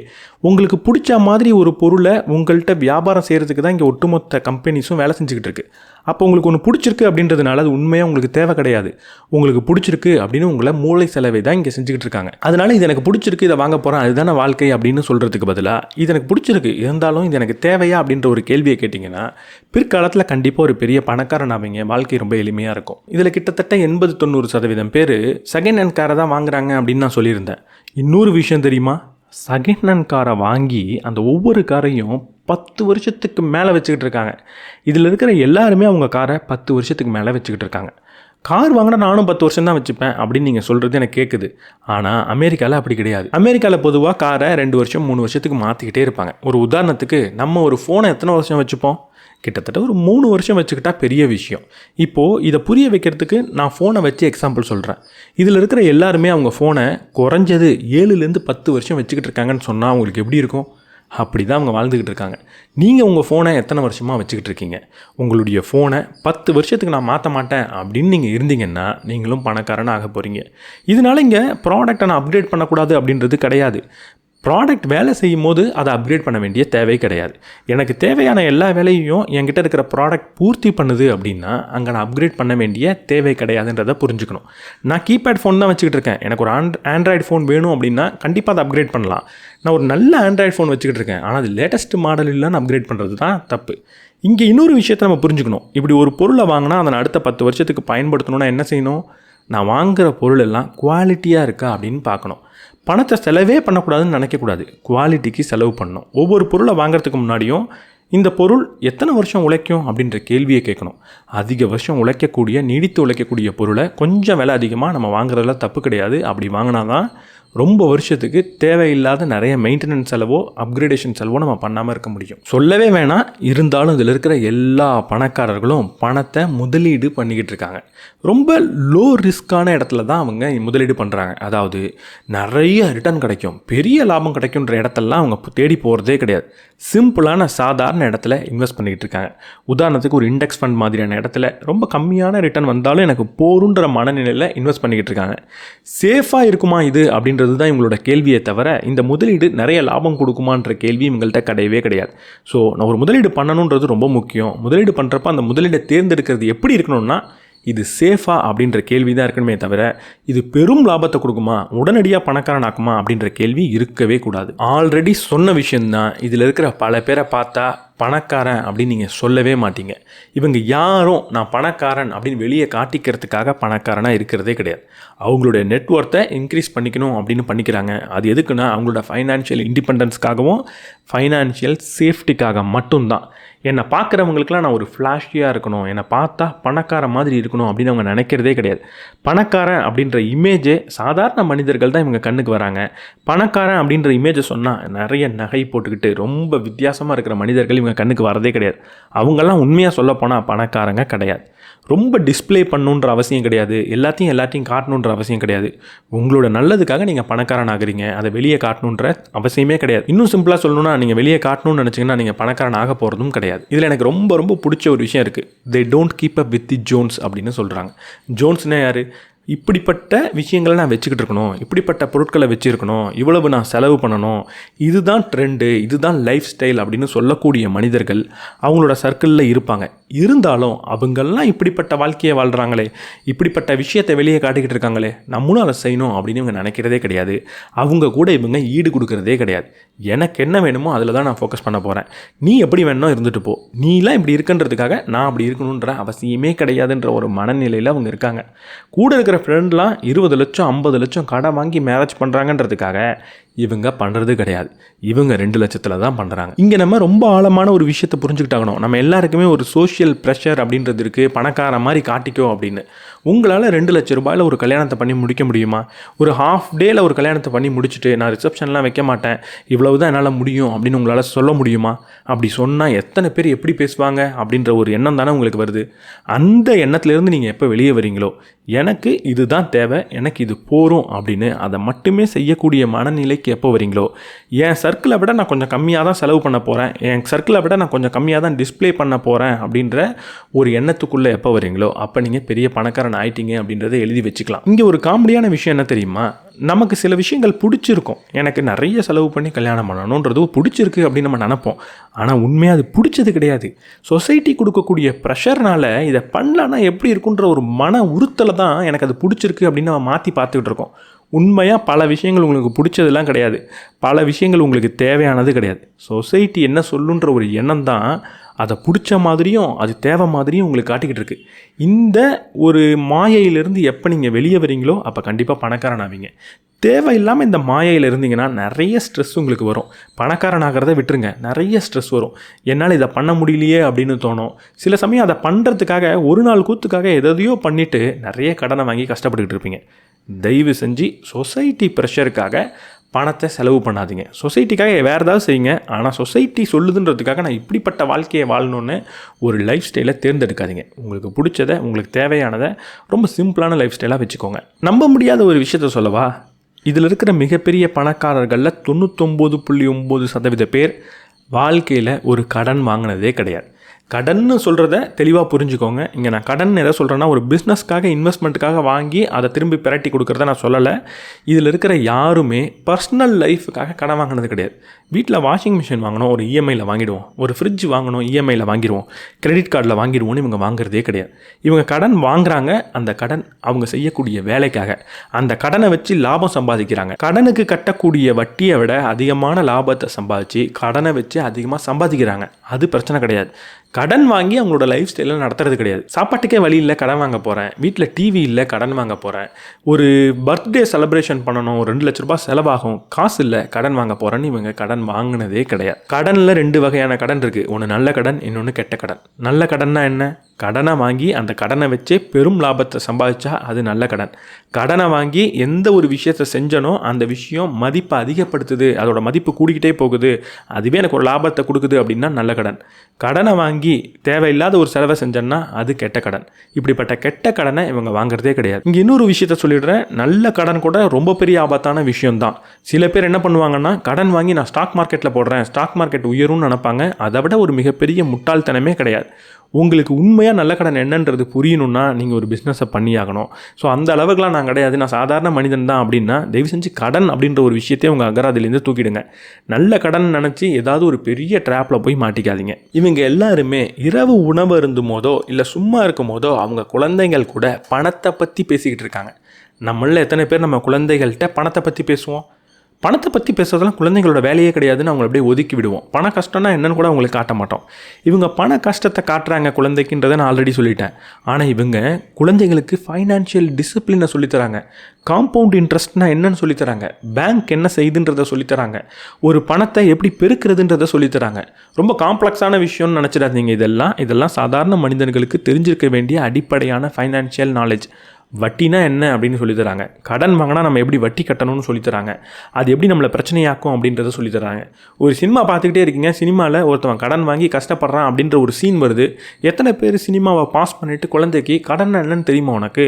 உங்களுக்கு பிடிச்ச மாதிரி ஒரு பொருளை உங்கள்கிட்ட வியாபாரம் செய்கிறதுக்கு தான் இங்கே ஒட்டுமொத்த கம்பெனிஸும் வேலை செஞ்சுக்கிட்டு இருக்கு. அப்போ உங்களுக்கு ஒன்று பிடிச்சிருக்கு அப்படின்றதுனால அது உண்மையாக உங்களுக்கு தேவை கிடையாது. உங்களுக்கு பிடிச்சிருக்கு அப்படின்னு உங்களை மூளை செலவை தான் இங்கே செஞ்சுக்கிட்டு இருக்காங்க. அதனால இது எனக்கு பிடிச்சிருக்கு, இதை வாங்க போகிறேன், அதுதானே வாழ்க்கை அப்படின்னு சொல்கிறதுக்கு பதிலாக இது எனக்கு பிடிச்சிருக்கு இருந்தாலும் இது எனக்கு தேவையா அப்படின்ற ஒரு கேள்வியை கேட்டிங்கன்னா பிற்காலத்தில் கண்டிப்பாக ஒரு பெரிய பணக்காரன் ஆவீங்க. வாழ்க்கை ரொம்ப எளிமையாக இருக்கும். இதில் கிட்டத்தட்ட 80-90% பேர் செகண்ட் ஹேண்ட் காரை தான் வாங்குறாங்க அப்படின்னு நான் சொல்லியிருந்தேன். இன்னொரு விஷயம் தெரியுமா? செகண்ட் ஹேண்ட் காரை வாங்கி அந்த ஒவ்வொரு காரையும் 10 வருஷத்துக்கு மேலே வச்சுக்கிட்டு இருக்காங்க. இதில் இருக்கிற எல்லாருமே அவங்க காரை 10 வருஷத்துக்கு மேலே வச்சுக்கிட்டு இருக்காங்க. கார் வாங்கினா நானும் 10 வருஷம் தான் வச்சுப்பேன் அப்படின்னு நீங்கள் சொல்கிறது எனக்கு கேட்குது. ஆனால் அமெரிக்காவில் அப்படி கிடையாது. அமெரிக்காவில் பொதுவாக காரை 2 வருஷம் 3 வருஷத்துக்கு மாற்றிக்கிட்டே இருப்பாங்க. ஒரு உதாரணத்துக்கு நம்ம ஒரு ஃபோனை எத்தனை வருஷம் வச்சுப்போம்? கிட்டத்தட்ட ஒரு 3 வருஷம் வச்சுக்கிட்டா பெரிய விஷயம். இப்போது இதை புரிய வைக்கிறதுக்கு நான் ஃபோனை வச்சு எக்ஸாம்பிள் சொல்கிறேன். இதில் இருக்கிற எல்லாருமே அவங்க ஃபோனை குறைஞ்சது 7லேருந்து 10 வருஷம் வச்சுக்கிட்டு இருக்காங்கன்னு சொன்னால் அவங்களுக்கு எப்படி இருக்கும்? அப்படி தான் அவங்க வாழ்ந்துக்கிட்டு இருக்காங்க. நீங்கள் உங்கள் ஃபோனை எத்தனை வருஷமாக வச்சுக்கிட்டு இருக்கீங்க? உங்களுடைய ஃபோனை 10 வருஷத்துக்கு நான் மாற்ற மாட்டேன் அப்படின்னு நீங்கள் இருந்தீங்கன்னா நீங்களும் பணக்காரனாக ஆக போகிறீங்க. இதனால் இங்கே ப்ராடக்டை நான் அப்கிரேட் பண்ணக்கூடாது அப்படின்றது கிடையாது. ப்ராடக்ட் வேலை செய்யும் போது அதை அப்கிரேட் பண்ண வேண்டிய தேவை கிடையாது. எனக்கு தேவையான எல்லா வேலையும் என்கிட்ட இருக்கிற ப்ராடக்ட் பூர்த்தி பண்ணுது அப்படின்னா அங்கே நான் அப்கிரேட் பண்ண வேண்டிய தேவை கிடையாதுன்றதை புரிஞ்சுக்கணும். நான் கீபேட் ஃபோன் தான் வச்சுக்கிட்டு இருக்கேன், எனக்கு ஒரு ஆண்ட்ராய்டு ஃபோன் வேணும் அப்படின்னா கண்டிப்பாக அதை அப்கிரேட் பண்ணலாம். நான் ஒரு நல்ல ஆண்ட்ராய்டு ஃபோன் வச்சுக்கிட்டு இருக்கேன், ஆனால் அது லேட்டஸ்ட் மாடல் இல்லைன்னு அப்கிரேட் பண்ணுறது தான் தப்பு. இங்கே இன்னொரு விஷயத்தை நம்ம புரிஞ்சுக்கணும். இப்படி ஒரு பொருளை வாங்கினா அதை அடுத்த 10 வருஷத்துக்கு பயன்படுத்தணும்னா என்ன செய்யணும்? நான் வாங்குகிற பொருள் எல்லாம் குவாலிட்டியாக இருக்கா அப்படின்னு பார்க்கணும். பணத்தை செலவே பண்ணக்கூடாதுன்னு நினைக்கக்கூடாது, குவாலிட்டிக்கு செலவு பண்ணணும். ஒவ்வொரு பொருளை வாங்குறதுக்கு முன்னாடியும் இந்த பொருள் எத்தனை வருஷம் உழைக்கும் அப்படின்ற கேள்வியை கேட்கணும். அதிக வருஷம் உழைக்கக்கூடிய நீடித்து உழைக்கக்கூடிய பொருளை கொஞ்சம் விலை அதிகமாக நம்ம வாங்குறதுல தப்பு கிடையாது. அப்படி வாங்கினா தான் ரொம்ப வருஷத்துக்கு தேவையில்லாத நிறைய மெயின்டெனன்ஸ் செலவோ அப்கிரேடேஷன் செலவோ நம்ம பண்ணாமல் இருக்க முடியும். சொல்லவே வேணாம், இருந்தாலும் இதில் இருக்கிற எல்லா பணக்காரர்களும் பணத்தை முதலீடு பண்ணிக்கிட்டு இருக்காங்க. ரொம்ப லோ ரிஸ்க்கான இடத்துல தான் அவங்க முதலீடு பண்ணுறாங்க. அதாவது நிறைய ரிட்டர்ன் கிடைக்கும், பெரிய லாபம் கிடைக்குன்ற இடத்தெல்லாம் அவங்க தேடி போகிறதே கிடையாது. சிம்பிளான சாதாரண இடத்துல இன்வெஸ்ட் பண்ணிக்கிட்டு இருக்காங்க. உதாரணத்துக்கு ஒரு இண்டெக்ஸ் ஃபண்ட் மாதிரியான இடத்துல ரொம்ப கம்மியான ரிட்டர்ன் வந்தாலும் எனக்கு போருன்ற மனநிலையில் இன்வெஸ்ட் பண்ணிக்கிட்டு இருக்காங்க. சேஃபாக இருக்குமா இது அப்படின்றது தான் இவங்களோட கேள்வியை தவிர இந்த முதலீடு நிறைய லாபம் கொடுக்குமான்ற கேள்வி இவங்கள்ட்ட கிடையவே கிடையாது. ஸோ நான் ஒரு முதலீடு பண்ணணுன்றது ரொம்ப முக்கியம். முதலீடு பண்ணுறப்ப அந்த முதலீடை தேர்ந்தெடுக்கிறது எப்படி இருக்கணும்னா இது சேஃபா அப்படின்ற கேள்வி தான் இருக்கணுமே தவிர இது பெரும் லாபத்தை கொடுக்குமா, உடனடியாக பணக்காரன் ஆக்குமா அப்படின்ற கேள்வி இருக்கவே கூடாது. ஆல்ரெடி சொன்ன விஷயந்தான். இதில் இருக்கிற பல பேரை பார்த்தா பணக்காரன் அப்படின்னு நீங்கள் சொல்லவே மாட்டீங்க. இவங்க யாரும் நான் பணக்காரன் அப்படின்னு வெளியே காட்டிக்கிறதுக்காக பணக்காரனாக இருக்கிறதே கிடையாது. அவங்களுடைய நெட்ஒர்த்தை இன்க்ரீஸ் பண்ணிக்கணும் அப்படின்னு பண்ணிக்கிறாங்க. அது எதுக்குன்னா அவங்களோட ஃபைனான்ஷியல் இண்டிபெண்டன்ஸ்க்காகவும் ஃபைனான்ஷியல் சேஃப்டிக்காக மட்டும்தான். என்னை பார்க்குறவங்களுக்குலாம் நான் ஒரு ஃப்ளாஷியாக இருக்கணும், என்னை பார்த்தா பணக்கார மாதிரி இருக்கணும் அப்படின்னு அவங்க நினைக்கிறதே கிடையாது. பணக்காரன் அப்படின்ற இமேஜே சாதாரண மனிதர்கள் தான் இவங்க கண்ணுக்கு வராங்க. பணக்காரன் அப்படின்ற இமேஜை சொன்னால் நிறைய நகை போட்டுக்கிட்டு ரொம்ப வித்தியாசமாக இருக்கிற மனிதர்கள் இவங்க கண்ணுக்கு வரதே கிடையாது. அவங்கெல்லாம் உண்மையாக சொல்ல போனால் பணக்காரங்க கிடையாது. ரொம்ப டிஸ்ப்ளே பண்ணணுன்ற அவசியம் கிடையாது, எல்லாத்தையும் காட்டணுன்ற அவசியம் கிடையாது. உங்களோட நல்லதுக்காக நீங்கள் பணக்காரன் ஆகுறீங்க, அதை வெளியே காட்டணுன்ற அவசியமே கிடையாது. இன்னும் சிம்பிளாக சொல்லணும்னா, நீங்கள் வெளியே காட்டணும்னு நினச்சிங்கன்னா நீங்கள் பணக்காரன் ஆக போகிறதும் கிடையாது. இதில் எனக்கு ரொம்ப ரொம்ப பிடிச்ச ஒரு விஷயம் இருக்குது. They don't keep up with the Jones அப்படின்னு சொல்கிறாங்க. ஜோன்ஸ்னா யார்? இப்படிப்பட்ட விஷயங்களை நான் வச்சுக்கிட்டு இருக்கணும், இப்படிப்பட்ட பொருட்களை வச்சுருக்கணும், இவ்வளவு நான் செலவு பண்ணணும், இதுதான் ட்ரெண்டு, இதுதான் லைஃப் ஸ்டைல் அப்படின்னு சொல்லக்கூடிய மனிதர்கள் அவங்களோட சர்க்கிளில் இருப்பாங்க. இருந்தாலும் அவங்கெல்லாம் இப்படிப்பட்ட வாழ்க்கையை வாழ்கிறாங்களே, இப்படிப்பட்ட விஷயத்தை வெளியே காட்டிக்கிட்டு இருக்காங்களே, நம்மளும் அதை செய்யணும் அப்படின்னு இவங்க நினைக்கிறதே கிடையாது. அவங்க கூட இவங்க ஈடு கொடுக்கறதே கிடையாது. எனக்கு என்ன வேணுமோ அதில் தான் நான் ஃபோக்கஸ் பண்ண போகிறேன், நீ எப்படி வேணுமோ இருந்துட்டு போ, நீலாம் இப்படி இருக்குன்றதுக்காக நான் அப்படி இருக்கணுன்ற அவசியமே கிடையாதுன்ற ஒரு மனநிலையில் அவங்க இருக்காங்க. கூட இருக்கிற ஃப்ரெண்ட்லாம் 20 லட்சம் 50 லட்சம் கடன் வாங்கி மேரேஜ் பண்ணுறாங்கன்றதுக்காக இவங்க பண்ணுறது கிடையாது. இவங்க 2 லட்சத்தில் தான் பண்ணுறாங்க. இங்கே நம்ம ரொம்ப ஆழமான ஒரு விஷயத்தை புரிஞ்சுக்கிட்டாகணும். நம்ம எல்லாருக்குமே ஒரு சோஷியல் ப்ரெஷர் அப்படின்றது இருக்குது, பணக்கார மாதிரி காட்டிக்கோ அப்படின்னு. உங்களால் 2 லட்ச ரூபாயில் ஒரு கல்யாணத்தை பண்ணி முடிக்க முடியுமா? ஒரு ஹாஃப் டேயில் ஒரு கல்யாணத்தை பண்ணி முடிச்சுட்டு நான் ரிசப்ஷன்லாம் வைக்க மாட்டேன், இவ்வளவு தான் என்னால் முடியும் அப்படின்னு உங்களால் சொல்ல முடியுமா? அப்படி சொன்னால் எத்தனை பேர் எப்படி பேசுவாங்க அப்படின்ற ஒரு எண்ணம் தானே உங்களுக்கு வருது. அந்த எண்ணத்துலேருந்து நீங்கள் எப்போ வெளியே வரீங்களோ, எனக்கு இதுதான் தேவை, எனக்கு இது போரும் அப்படின்னு அதை மட்டுமே செய்யக்கூடிய மனநிலைக்கு எப்போ வரீங்களோ, என் சர்க்கிளை விட நான் கொஞ்சம் கம்மியாக தான் செலவு பண்ண போகிறேன், என் சர்க்கிளை விட நான் கொஞ்சம் கம்மியாக தான் டிஸ்ப்ளே பண்ண போகிறேன் அப்படின்ற ஒரு எண்ணத்துக்குள்ளே எப்போ வரீங்களோ அப்போ நீங்கள் பெரிய பணக்காரன் ஆயிட்டீங்க அப்படின்றத எழுதி வச்சுக்கலாம். இங்கே ஒரு காமெடியான விஷயம் என்ன தெரியுமா? நமக்கு சில விஷயங்கள் பிடிச்சிருக்கும், எனக்கு நிறைய செலவு பண்ணி கல்யாணம் பண்ணணுன்றது பிடிச்சிருக்கு அப்படின்னு நம்ம நினைப்போம். ஆனால் உண்மையாக அது பிடிச்சது கிடையாது. சொசைட்டி கொடுக்கக்கூடிய ப்ரெஷர்னால் இதை பண்ணலான்னா எப்படி இருக்குன்ற ஒரு மன உறுத்தலை தான் எனக்கு அது பிடிச்சிருக்கு அப்படின்னு நம்ம மாற்றி பார்த்துக்கிட்டு இருக்கோம். உண்மையாக பல விஷயங்கள் உங்களுக்கு பிடிச்சதெல்லாம் கிடையாது, பல விஷயங்கள் உங்களுக்கு தேவையானது கிடையாது. சொசைட்டி என்ன சொல்லுன்ற ஒரு எண்ணம் தான் அதை பிடிச்ச மாதிரியும் அது தேவை மாதிரியும் உங்களுக்கு காட்டிக்கிட்டு இருக்கு. இந்த ஒரு மாயையிலிருந்து எப்போ நீங்கள் வெளியே வரீங்களோ அப்போ கண்டிப்பாக பணக்காரன் ஆவீங்க. தேவையில்லாமல் இந்த மாயையில் இருந்தீங்கன்னா நிறைய ஸ்ட்ரெஸ் உங்களுக்கு வரும். பணக்காரன் ஆகிறத விட்டுருங்க, நிறைய ஸ்ட்ரெஸ் வரும். என்னால் இதை பண்ண முடியலையே அப்படின்னு தோணும். சில சமயம் அதை பண்ணுறதுக்காக ஒரு நாள் கூத்துக்காக எதையோ பண்ணிவிட்டு நிறைய கடனை வாங்கி கஷ்டப்பட்டுக்கிட்டு இருப்பீங்க. தயவு செஞ்சு சொசைட்டி ப்ரெஷருக்காக பணத்தை செலவு பண்ணாதீங்க. சொசைட்டிக்காக வேறு ஏதாவது செய்யுங்க, ஆனால் சொசைட்டி சொல்லுதுன்றதுக்காக நான் இப்படிப்பட்ட வாழ்க்கையை வாழணுன்னு ஒரு லைஃப் ஸ்டைலை தேர்ந்தெடுக்காதீங்க. உங்களுக்கு பிடிச்சதை, உங்களுக்கு தேவையானதை ரொம்ப சிம்பிளான லைஃப் ஸ்டைலாக வச்சுக்கோங்க. நம்ப முடியாத ஒரு விஷயத்த சொல்லவா? இதில் இருக்கிற மிகப்பெரிய பணக்காரர்களில் 99.9% பேர் வாழ்க்கையில் ஒரு கடன் வாங்கினதே கிடையாது. கடன்னு சொல்கிறத தெளிவாக புரிஞ்சுக்கோங்க. இங்கே நான் கடன் எதை சொல்கிறேன்னா, ஒரு பிஸ்னஸ்க்காக இன்வெஸ்ட்மெண்ட்டுக்காக வாங்கி அதை திரும்பி பிரட்டி கொடுக்குறத நான் சொல்லலை. இதில் இருக்கிற யாருமே பர்சனல் லைஃபுக்காக கடன் வாங்கினது கிடையாது. வீட்டில் வாஷிங் மிஷின் வாங்கணும், ஒரு இஎம்ஐயில் வாங்கிடுவோம். ஒரு ஃப்ரிட்ஜ் வாங்கணும், இஎம்ஐயில் வாங்கிடுவோம். கிரெடிட் கார்டில் வாங்கிடுவோன்னு இவங்க வாங்குறதே கிடையாது. இவங்க கடன் வாங்குறாங்க, அந்த கடன் அவங்க செய்யக்கூடிய வேலைக்காக. அந்த கடனை வச்சு லாபம் சம்பாதிக்கிறாங்க. கடனுக்கு கட்டக்கூடிய வட்டியை விட அதிகமான லாபத்தை சம்பாதிச்சு கடனை வச்சு அதிகமாக சம்பாதிக்கிறாங்க. அது பிரச்சனை கிடையாது. கடன் வாங்கி அவங்களோட லைஃப் ஸ்டைலில் நடத்துறது கிடையாது. சாப்பாட்டுக்கே வழி இல்லை, கடன் வாங்க போகிறேன். வீட்டில் டிவி இல்லை, கடன் வாங்க போகிறேன். ஒரு பர்த்டே செலிப்ரேஷன் பண்ணணும், 2 லட்ச ரூபாய் செலவாகும், காசு இல்லை, கடன் வாங்க போகிறேன்னு இவங்க கடன் வாங்கினதே கிடையாது. கடனில் 2 வகையான கடன் இருக்குது. ஒன்று நல்ல கடன், இன்னொன்று கெட்ட கடன். நல்ல கடன்னா என்ன? கடனை வாங்கி அந்த கடனை வச்சே பெரும் லாபத்தை சம்பாதிச்சா அது நல்ல கடன். கடனை வாங்கி எந்த ஒரு விஷயத்தை செஞ்சனோ அந்த விஷயம் மதிப்பை அதிகப்படுத்துது, அதோட மதிப்பு கூடிக்கிட்டே போகுது, அதுவே எனக்கு ஒரு லாபத்தை கொடுக்குது அப்படின்னா நல்ல கடன். கடனை வாங்கி தேவையில்லாத ஒரு செலவை செஞ்சேன்னா அது கெட்ட கடன். இப்படிப்பட்ட கெட்ட கடனை இவங்க வாங்குறதே கிடையாது. இங்கே இன்னொரு விஷயத்த சொல்லிடுறேன். நல்ல கடன் கூட ரொம்ப பெரிய ஆபத்தான விஷயம்தான். சில பேர் என்ன பண்ணுவாங்கன்னா, கடன் வாங்கி நான் ஸ்டாக் மார்க்கெட்டில் போடுறேன், ஸ்டாக் மார்க்கெட் உயரும்னு நினைப்பாங்க. அதை விட ஒரு மிகப்பெரிய முட்டாள்தனமே கிடையாது. உங்களுக்கு உண்மையாக நல்ல கடன் என்னன்றது புரியணுன்னா நீங்கள் ஒரு பிஸ்னஸை பண்ணியாகணும். ஸோ அந்த அளவுக்குலாம் நான் கிடையாது, நான் சாதாரண மனிதன் தான் அப்படின்னா தயவு செஞ்சு கடன் அப்படின்ற ஒரு விஷயத்தையே உங்கள் அகராதிலேருந்து தூக்கிடுங்க. நல்ல கடன் நினச்சி ஏதாவது ஒரு பெரிய ட்ராப்பில் போய் மாட்டிக்காதீங்க. இவங்க எல்லாருமே இரவு உணவு இருந்தும் போதோ இல்லை சும்மா இருக்கும் போதோ அவங்க குழந்தைகள் கூட பணத்தை பற்றி பேசிக்கிட்டு இருக்காங்க. நம்மள எத்தனை பேர் நம்ம குழந்தைகள்கிட்ட பணத்தை பற்றி பேசுவோம்? பணத்தை பற்றி பேசுறதெல்லாம் குழந்தைங்களோட வேலையே கிடையாதுன்னு அவங்களை அப்படியே ஒதுக்கி விடுவோம். பண கஷ்டம்னா என்னன்னு கூட அவங்களுக்கு காட்ட மாட்டோம். இவங்க பண கஷ்டத்தை காட்டுறாங்க குழந்தைக்குன்றதை நான் ஆல்ரெடி சொல்லிட்டேன். ஆனால் இவங்க குழந்தைங்களுக்கு ஃபைனான்ஷியல் டிசிப்ளினை சொல்லித்தராங்க. காம்பவுண்ட் இன்ட்ரெஸ்ட்னா என்னன்னு சொல்லித்தராங்க. பேங்க் என்ன செய்யுதுன்றதை சொல்லித்தராங்க. ஒரு பணத்தை எப்படி பெருக்கிறதுன்றதை சொல்லித்தராங்க. ரொம்ப காம்ப்ளெக்ஸான விஷயம்னு நினச்சிடாதீங்க. இதெல்லாம் சாதாரண மனிதர்களுக்கு தெரிஞ்சிருக்க வேண்டிய அடிப்படையான ஃபைனான்ஷியல் நாலேஜ். வட்டினா என்ன அப்படின்னு சொல்லித்தராங்க. கடன் வாங்கினா நம்ம எப்படி வட்டி கட்டணும்னு சொல்லித்தராங்க. அது எப்படி நம்மளை பிரச்சனையாக்கும் அப்படின்றத சொல்லித்தராங்க. ஒரு சினிமா பார்த்துக்கிட்டே இருக்கீங்க, சினிமாவில் ஒருத்தவன் கடன் வாங்கி கஷ்டப்படுறான் அப்படின்ற ஒரு சீன் வருது. எத்தனை பேர் சினிமாவை பாஸ் பண்ணிவிட்டு குழந்தைக்கு கடன் என்னன்னு தெரியுமா, உனக்கு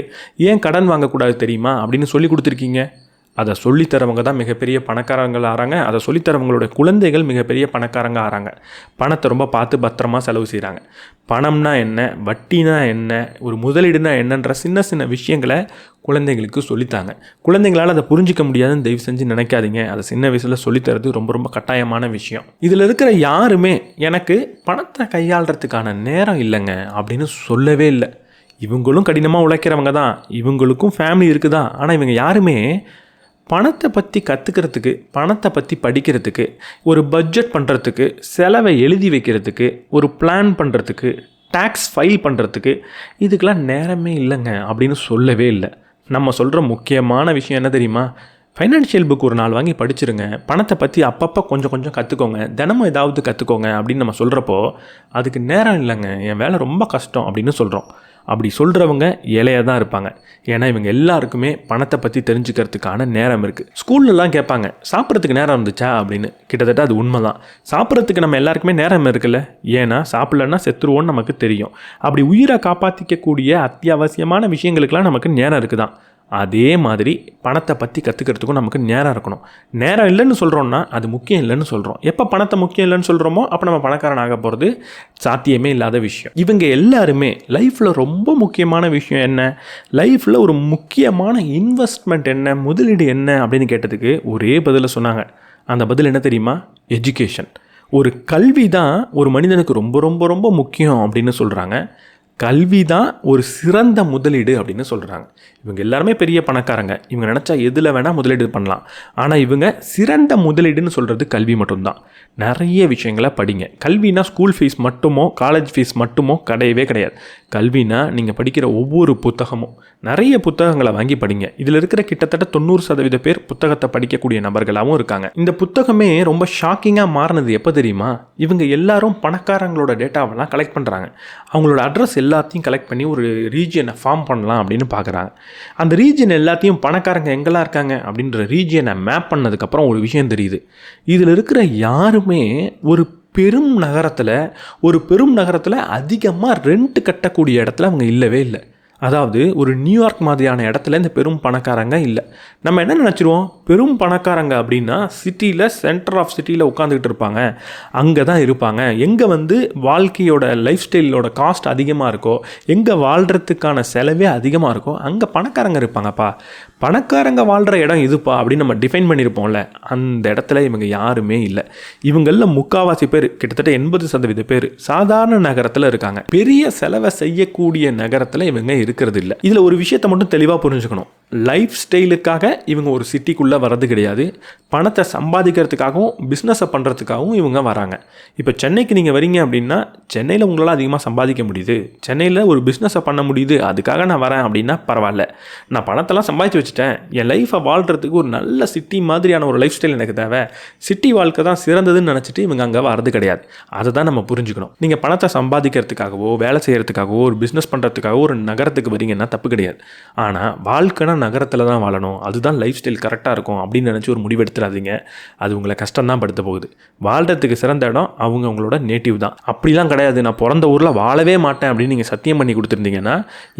ஏன் கடன் வாங்கக்கூடாது தெரியுமா அப்படின்னு சொல்லி கொடுத்துருக்கீங்க. அதை சொல்லித்தரவங்க தான் மிகப்பெரிய பணக்காரங்கள் ஆகிறாங்க. அதை சொல்லித்தரவங்களோட குழந்தைகள் மிகப்பெரிய பணக்காரங்க ஆகிறாங்க. பணத்தை ரொம்ப பார்த்து பத்திரமா செலவு செய்கிறாங்க. பணம்னா என்ன, வட்டினா என்ன, ஒரு முதலீடுனா என்னன்ற சின்ன சின்ன விஷயங்களை குழந்தைங்களுக்கு சொல்லித்தாங்க. குழந்தைங்களால் அதை புரிஞ்சிக்க முடியாதுன்னு தயவு செஞ்சு நினைக்காதீங்க. அதை சின்ன வயசில் சொல்லித்தரது ரொம்ப ரொம்ப கட்டாயமான விஷயம். இதில் இருக்கிற யாருமே எனக்கு பணத்தை கையாளுறதுக்கான நேரம் இல்லைங்க அப்படின்னு சொல்லவே இல்லை. இவங்களும் கடினமாக உழைக்கிறவங்க தான், இவங்களுக்கும் ஃபேமிலி இருக்குதா. ஆனால் இவங்க யாருமே பணத்தை பற்றி கற்றுக்கிறதுக்கு, பணத்தை பற்றி படிக்கிறதுக்கு, ஒரு பட்ஜெட் பண்ணுறதுக்கு, செலவை எழுதி வைக்கிறதுக்கு, ஒரு பிளான் பண்ணுறதுக்கு, டேக்ஸ் ஃபைல் பண்ணுறதுக்கு இதுக்கெல்லாம் நேரமே இல்லைங்க அப்படின்னு சொல்லவே இல்லை. நம்ம சொல்கிற முக்கியமான விஷயம் என்ன தெரியுமா? ஃபைனான்ஷியல் புக் ஒரு நாள் வாங்கி படிச்சிருங்க. பணத்தை பற்றி அப்பப்போ கொஞ்சம் கொஞ்சம் கற்றுக்கோங்க. தினமும் ஏதாவது கற்றுக்கோங்க அப்படின்னு நம்ம சொல்கிறப்போ அதுக்கு நேரம் இல்லைங்க, என் வேலை ரொம்ப கஷ்டம் அப்படின்னு சொல்கிறோம். அப்படி சொல்கிறவங்க ஏழையாக தான் இருப்பாங்க. ஏன்னா இவங்க எல்லாருக்குமே பணத்தை பற்றி தெரிஞ்சுக்கிறதுக்கான நேரம் இருக்குது. ஸ்கூல்லலாம் கேட்பாங்க, சாப்பிட்றதுக்கு நேரம் இருந்துச்சா அப்படின்னு. கிட்டத்தட்ட அது உண்மை தான். சாப்பிட்றதுக்கு நம்ம எல்லாருக்குமே நேரம் இருக்குல்ல. ஏன்னா சாப்பிட்லன்னா செத்துருவோன்னு நமக்கு தெரியும். அப்படி உயிரை காப்பாற்றிக்கக்கூடிய அத்தியாவசியமான விஷயங்களுக்கெல்லாம் நமக்கு நேரம் இருக்குதான். அதே மாதிரி பணத்தை பற்றி கற்றுக்கிறதுக்கும் நமக்கு நேரம் இருக்கணும். நேரம் இல்லைன்னு சொல்கிறோன்னா அது முக்கியம் இல்லைன்னு சொல்கிறோம். எப்போ பணத்தை முக்கியம் இல்லைன்னு சொல்கிறோமோ அப்போ நம்ம பணக்காரன் ஆக போகிறது சாத்தியமே இல்லாத விஷயம். இவங்க எல்லாருமே லைஃப்பில் ரொம்ப முக்கியமான விஷயம் என்ன, லைஃப்பில் ஒரு முக்கியமான இன்வெஸ்ட்மெண்ட் என்ன, முதலீடு என்ன அப்படின்னு கேட்டதுக்கு ஒரே பதிலை சொன்னாங்க. அந்த பதில் என்ன தெரியுமா? எஜுகேஷன். ஒரு கல்வி தான் ஒரு மனிதனுக்கு ரொம்ப ரொம்ப ரொம்ப முக்கியம் அப்படின்னு சொல்கிறாங்க. கல்வி தான் ஒரு சிறந்த முதலீடு அப்படின்னு சொல்கிறாங்க. இவங்க எல்லாருமே பெரிய பணக்காரங்க. இவங்க நினச்சா எதில் வேணால் முதலீடு பண்ணலாம். ஆனால் இவங்க சிறந்த முதலீடுன்னு சொல்கிறது கல்வி மட்டும்தான். நிறைய விஷயங்களை படிங்க. கல்வினா ஸ்கூல் ஃபீஸ் மட்டுமோ காலேஜ் ஃபீஸ் மட்டுமோ கிடையவே கிடையாது. கல்வினா நீங்கள் படிக்கிற ஒவ்வொரு புத்தகமும், நிறைய புத்தகங்களை வாங்கி படிங்க. இதில் இருக்கிற கிட்டத்தட்ட 90% பேர் புத்தகத்தை படிக்கக்கூடிய நபர்களாகவும் இருக்காங்க. இந்த புத்தகமே ரொம்ப ஷாக்கிங்காக மாறினது எப்போ தெரியுமா? இவங்க எல்லாரும் பணக்காரங்களோட டேட்டாவெல்லாம் கலெக்ட் பண்ணுறாங்க. அவங்களோட அட்ரஸ் எல்லாத்தையும் கலெக்ட் பண்ணி ஒரு ரீஜியனை ஃபார்ம் பண்ணலாம் அப்படின்னு பார்க்குறாங்க. அந்த ரீஜியன் எல்லாத்தையும் பணக்காரங்க எங்கெல்லாம் இருக்காங்க அப்படின்ற ரீஜியனை மேப் பண்ணதுக்கப்புறம் ஒரு விஷயம் தெரியுது. இதில் இருக்கிற யாருமே ஒரு பெரும் நகரத்தில் அதிகமாக ரெண்ட் கட்டக்கூடிய இடத்துல அவங்க இல்லவே இல்லை. அதாவது ஒரு நியூயார்க் மாதிரியான இடத்துல இந்த பெரும் பணக்காரங்க இல்லை. நம்ம என்ன நினச்சிருவோம், பெரும் பணக்காரங்க அப்படின்னா சிட்டியில், சென்டர் ஆஃப் சிட்டியில் உட்காந்துக்கிட்டு இருப்பாங்க, அங்கே தான் இருப்பாங்க. எங்கே வாழ்க்கையோட லைஃப் ஸ்டைலோட காஸ்ட் அதிகமாக இருக்கோ, எங்கே வாழ்கிறதுக்கான செலவே அதிகமாக இருக்கோ அங்கே பணக்காரங்க இருப்பாங்கப்பா. பணக்காரங்க வாழ்கிற இடம் இதுப்பா அப்படின்னு நம்ம டிஃபைன் பண்ணியிருப்போம்ல, அந்த இடத்துல இவங்க யாருமே இல்லை. இவங்களில் முக்கால்வாசி பேர், கிட்டத்தட்ட 80% பேர் சாதாரண நகரத்தில் இருக்காங்க. பெரிய செலவை செய்யக்கூடிய நகரத்தில் இவங்க இருக்கிறது இல்லை. இதில் ஒரு விஷயத்தை மட்டும் தெளிவாக புரிஞ்சுக்கணும். லைஃப் ஸ்டைலுக்காக இவங்க ஒரு சிட்டிக்குள்ளே வர்றது கிடையாது. பணத்தை சம்பாதிக்கிறதுக்காகவும் பிஸ்னஸை பண்ணுறதுக்காகவும் இவங்க வராங்க. இப்போ சென்னைக்கு நீங்கள் வரீங்க அப்படின்னா சென்னையில் உங்களால் அதிகமாக சம்பாதிக்க முடியுது, சென்னையில் ஒரு பிஸ்னஸை பண்ண முடியுது, அதுக்காக நான் வரேன் அப்படின்னா பரவாயில்ல. நான் பணத்தெல்லாம் சம்பாதிச்சு வச்சுட்டேன், என் லைஃப்பை வாழ்கிறதுக்கு ஒரு நல்ல சிட்டி மாதிரியான ஒரு லைஃப் ஸ்டைல் எனக்கு தேவை, சிட்டி வாழ்க்கை தான் சிறந்ததுன்னு நினச்சிட்டு இவங்க அங்கே வரது கிடையாது. அதை தான் நம்ம புரிஞ்சுக்கணும். நீங்கள் பணத்தை சம்பாதிக்கிறதுக்காகவோ வேலை செய்கிறதுக்காகவோ ஒரு பிஸ்னஸ் பண்ணுறதுக்காகவோ ஒரு நகரத்துக்கு வரீங்கன்னா தப்பு கிடையாது. ஆனால் வாழ்க்கைனா நகரத்தில் தான் வாழணும், அதுதான் லைஃப் ஸ்டைல் கரெக்டாக இருக்கும் அப்படின்னு நினச்சி ஒரு முடிவெடுத்துடாதீங்க. அது உங்களை கஷ்டம்தான் படுத்த போகுது. வாழ்கிறதுக்கு சிறந்த இடம் அவங்களோட நேட்டிவ் தான். அப்படிலாம் கிடையாது, நான் பிறந்த ஊரில் வாழவே மாட்டேன் அப்படின்னு நீங்கள் சத்தியம் பண்ணி கொடுத்துருந்தீங்கன்னா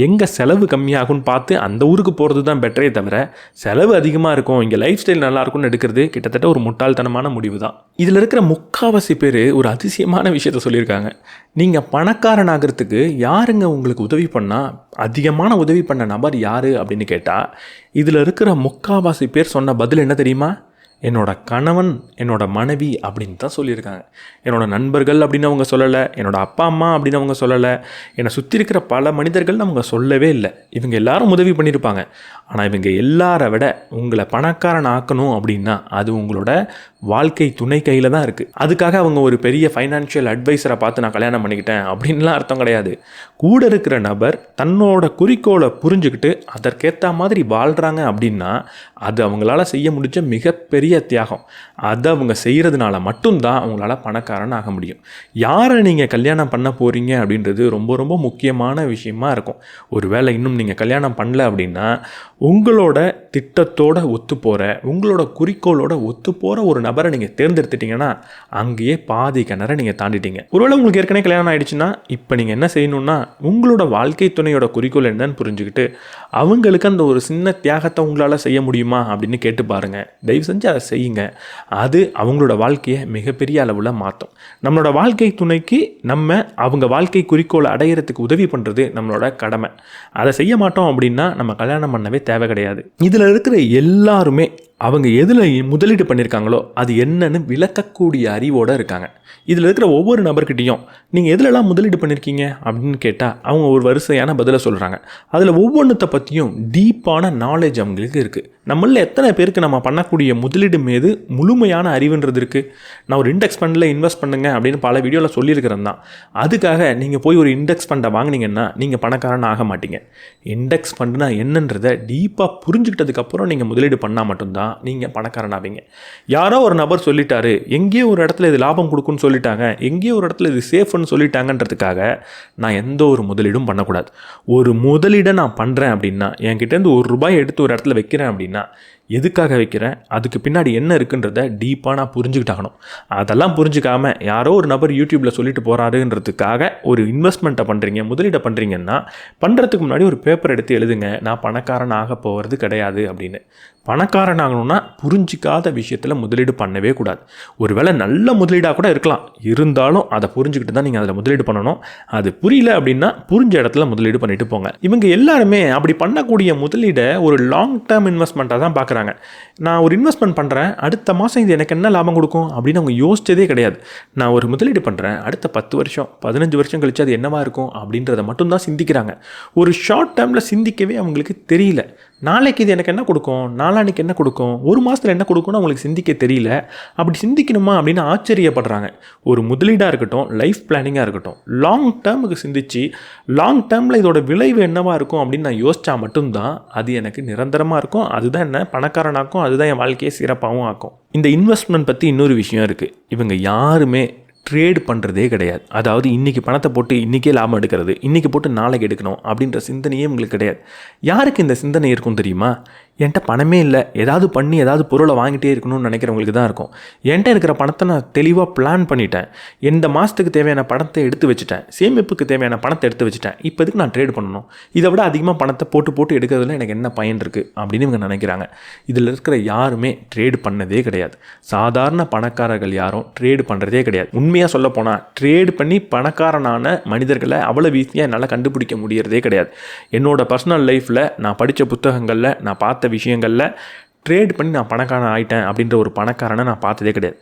எங்கே செலவு கம்மியாகும்னு பார்த்து அந்த ஊருக்கு போகிறது தான் பெட்டரே தவிர செலவு அதிகமாக இருக்கும் இங்கே லைஃப் ஸ்டைல் நல்லாயிருக்கும்னு எடுக்கிறது கிட்டத்தட்ட ஒரு முட்டாள்தனமான முடிவு தான். இதில் இருக்கிற முக்கால்வாசி பேர் ஒரு அதிசயமான விஷயத்த சொல்லியிருக்காங்க. நீங்கள் பணக்காரன் ஆகிறதுக்கு யாருங்க உங்களுக்கு உதவி பண்ணால், அதிகமான உதவி பண்ண நபர் யார் அப்படின்னு கேட்டால் இதில் இருக்கிற முக்கால்வாசி பேர் சொன்ன பதில் என்ன தெரியுமா? என்னோட கணவன், என்னோட மனைவி அப்படின்னு தான் சொல்லியிருக்காங்க. என்னோடய நண்பர்கள் அப்படின்னு அவங்க சொல்லலை, என்னோட அப்பா அம்மா அப்படின்னு அவங்க சொல்லலை, என்னை சுற்றி இருக்கிற பல மனிதர்கள் அவங்க சொல்லவே இல்லை. இவங்க எல்லாரும் உதவி பண்ணியிருப்பாங்க. ஆனால் இவங்க எல்லாரை விட உங்களை பணக்காரன் ஆக்கணும் அப்படின்னா அது உங்களோட வாழ்க்கை துணை கையில் தான் இருக்குது. அதுக்காக அவங்க ஒரு பெரிய ஃபைனான்ஷியல் அட்வைஸரை பார்த்து நான் கல்யாணம் பண்ணிக்கிட்டேன் அப்படின்லாம் அர்த்தம் கிடையாது. கூட இருக்கிற நபர் தன்னோட குறிக்கோளை புரிஞ்சுக்கிட்டு அதற்கேற்ற மாதிரி வாழ்கிறாங்க அப்படின்னா அது அவங்களால செய்ய முடிஞ்ச மிகப்பெரிய தியாகம். அதை அவங்க செய்கிறதுனால மட்டும்தான் அவங்களால பணக்காரன் ஆக முடியும். யாரை நீங்கள் கல்யாணம் பண்ண போகிறீங்க அப்படின்றது ரொம்ப ரொம்ப முக்கியமான விஷயமா இருக்கும். ஒருவேளை இன்னும் நீங்கள் கல்யாணம் பண்ணல அப்படின்னா உங்களோட திட்டத்தோடு ஒத்து போகிற உங்களோட குறிக்கோளோட ஒத்து போகிற ஒரு நபரை நீங்கள் தேர்ந்தெடுத்துட்டிங்கன்னா அங்கேயே பாதி கிணற நீங்கள் தாண்டிட்டீங்க. ஒருவேளை உங்களுக்கு ஏற்கனவே கல்யாணம் ஆகிடுச்சுன்னா இப்போ நீங்கள் என்ன செய்யணும்னா உங்களோட வாழ்க்கை துணையோட குறிக்கோள் என்னன்னு புரிஞ்சுக்கிட்டு அவங்களுக்கு அந்த ஒரு சின்ன தியாகத்தை உங்களால் செய்ய முடியுமா அப்படின்னு கேட்டு பாருங்கள். தயவு செஞ்சு அதை செய்யுங்க. அது அவங்களோட வாழ்க்கையை மிகப்பெரிய அளவில் மாற்றும். நம்மளோட வாழ்க்கை துணைக்கு அவங்க வாழ்க்கை குறிக்கோளை அடையிறதுக்கு உதவி பண்ணுறது நம்மளோட கடமை. அதை செய்ய மாட்டோம் அப்படின்னா நம்ம கல்யாணம் பண்ணவே தேவை கிடையாது. இதில் இருக்கிற எல்லாருமே அவங்க எதில் முதலீடு பண்ணியிருக்காங்களோ அது என்னன்னு விளக்கக்கூடிய அறிவோடு இருக்காங்க. இதில் இருக்கிற ஒவ்வொரு நபர்கிட்டையும் நீங்கள் எதுலலாம் முதலீடு பண்ணியிருக்கீங்க அப்படின்னு கேட்டால் அவங்க ஒரு வரிசையான பதிலை சொல்கிறாங்க. அதில் ஒவ்வொன்றத்தை பற்றியும் டீப்பான நாலேஜ் அவங்களுக்கு இருக்குது. நம்மள எத்தனை பேருக்கு நம்ம பண்ணக்கூடிய முதலீடு மீது முழுமையான அறிவுன்றது இருக்குது. நான் ஒரு இண்டெக்ஸ் ஃபண்டில் இன்வெஸ்ட் பண்ணுங்க அப்படின்னு பல வீடியோவில் சொல்லியிருக்கிறேன் தான். அதுக்காக நீங்கள் போய் ஒரு இண்டெக்ஸ் ஃபண்டை வாங்கினீங்கன்னா நீங்கள் பணக்காரன் ஆக மாட்டீங்க. இண்டெக்ஸ் ஃபண்டுனா என்னன்றதை டீப்பாக புரிஞ்சுக்கிட்டதுக்கப்புறம் நீங்கள் முதலீடு பண்ணால் மட்டும்தான் நீங்கள் பணக்காரன் ஆவீங்க. யாரோ ஒரு நபர் சொல்லிட்டாரு, எங்கேயோ ஒரு இடத்துல இது லாபம் கொடுக்குன்னு சொல்லிட்டாங்க, எங்கேயோ ஒரு இடத்துல இது சேஃப்னு சொல்லிட்டாங்கன்றதுக்காக நான் எந்த ஒரு முதலீடும் பண்ணக்கூடாது. ஒரு முதலீடை நான் பண்ணுறேன் அப்படின்னா என்கிட்டேருந்து ₹1 எடுத்து ஒரு இடத்துல வைக்கிறேன் அப்படின்னா எதுக்காக வைக்கிறேன், அதுக்கு பின்னாடி என்ன இருக்குன்றத டீப்பாக நான் புரிஞ்சுக்கிட்டாகணும். அதெல்லாம் புரிஞ்சுக்காமல் யாரோ ஒரு நபர் யூடியூப்பில் சொல்லிட்டு போகிறாருன்றதுக்காக ஒரு இன்வெஸ்ட்மெண்ட்டை பண்ணுறீங்க, முதலீடை பண்ணுறீங்கன்னா பண்ணுறதுக்கு முன்னாடி ஒரு பேப்பர் எடுத்து எழுதுங்க, நான் பணக்காரன் ஆக போகிறது கிடையாது அப்படின்னு. பணக்காரன் ஆகணும்னா புரிஞ்சிக்காத விஷயத்தில் முதலீடு பண்ணவே கூடாது. ஒருவேளை நல்ல முதலீடாக கூட இருக்கலாம், இருந்தாலும் அதை புரிஞ்சுக்கிட்டு தான் நீங்கள் அதில் முதலீடு பண்ணணும். அது புரியல அப்படின்னா புரிஞ்ச இடத்துல முதலீடு பண்ணிட்டு போங்க. இவங்க எல்லாருமே அப்படி பண்ணக்கூடிய முதலீடை ஒரு லாங் டேர்ம் இன்வெஸ்ட்மெண்ட்டாக தான் பார்க்குறாங்க. நான் ஒரு இன்வெஸ்ட்மெண்ட் பண்ணுறேன், அடுத்த மாதம் இது எனக்கு என்ன லாபம் கொடுக்கும் அப்படின்னு அவங்க யோசிச்சதே கிடையாது. நான் ஒரு முதலீடு பண்ணுறேன், அடுத்த 10 வருஷம் 15 வருஷம் கழிச்சு அது என்னவா இருக்கும் அப்படின்றத மட்டும்தான் சிந்திக்கிறாங்க. ஒரு ஷார்ட் டேர்மில் சிந்திக்கவே அவங்களுக்கு தெரியல. நாளைக்கு இது எனக்கு என்ன கொடுக்கும், நாளான்னைக்கு என்ன கொடுக்கும், ஒரு மாதத்தில் என்ன கொடுக்கும்னு அவங்களுக்கு சிந்திக்க தெரியல. அப்படி சிந்திக்கணுமா அப்படின்னு ஆச்சரியப்படுறாங்க. ஒரு முதலீடாக இருக்கட்டும், லைஃப் பிளானிங்காக இருக்கட்டும், லாங் டேர்முக்கு சிந்திச்சு லாங் டேர்மில் இதோட விளைவு என்னவாக இருக்கும் அப்படின்னு நான் யோசித்தா மட்டும்தான் அது எனக்கு நிரந்தரமாக இருக்கும். அதுதான் என்ன பணக்காரனாக்கும், அதுதான் என் வாழ்க்கையை சிறப்பாகவும் ஆக்கும். இந்த இன்வெஸ்ட்மெண்ட் பற்றி இன்னொரு விஷயம் இருக்குது. இவங்க யாருமே ட்ரேட் பண்ணுறதே கிடையாது. அதாவது இன்றைக்கி பணத்தை போட்டு இன்றைக்கே லாபம் எடுக்கிறது, இன்றைக்கி போட்டு நாளைக்கு எடுக்கணும் அப்படின்ற சிந்தனையே உங்களுக்கு கிடையாது. யாருக்கு இந்த சிந்தனை இருக்கும் தெரியுமா? என்கிட்ட பணமே இல்லை, ஏதாவது பண்ணி ஏதாவது பொருளை வாங்கிட்டே இருக்கணும்னு நினைக்கிறவங்களுக்கு தான் இருக்கும். என்கிட்ட இருக்கிற பணத்தை நான் தெளிவாக பிளான் பண்ணிட்டேன், எந்த மாதத்துக்கு தேவையான பணத்தை எடுத்து வச்சுட்டேன், சேமிப்புக்கு தேவையான பணத்தை எடுத்து வச்சுட்டேன், இப்போதுக்கு நான் ட்ரேட் பண்ணணும், இதை விட அதிகமாக பணத்தை போட்டு எடுக்கிறதுல எனக்கு என்ன பயன் இருக்குது அப்படின்னு இவங்க நினைக்கிறாங்க. இதில் இருக்கிற யாருமே ட்ரேடு பண்ணதே கிடையாது. சாதாரண பணக்காரர்கள் யாரும் ட்ரேடு பண்ணுறதே கிடையாது. உண்மையாக சொல்ல போனால் ட்ரேடு பண்ணி பணக்காரனான மனிதர்களை அவ்வளோ ஈஸியாக என்னால் கண்டுபிடிக்க முடியறதே கிடையாது. என்னோடய பர்சனல் லைஃப்பில் நான் படித்த புத்தகங்களில் நான் பார்த்த விஷயங்களில் ட்ரேட் பண்ணி நான் பணக்காரன் ஆகிட்டேன் அப்படின்ற ஒரு பணக்காரனை நான் பார்த்ததே கிடையாது.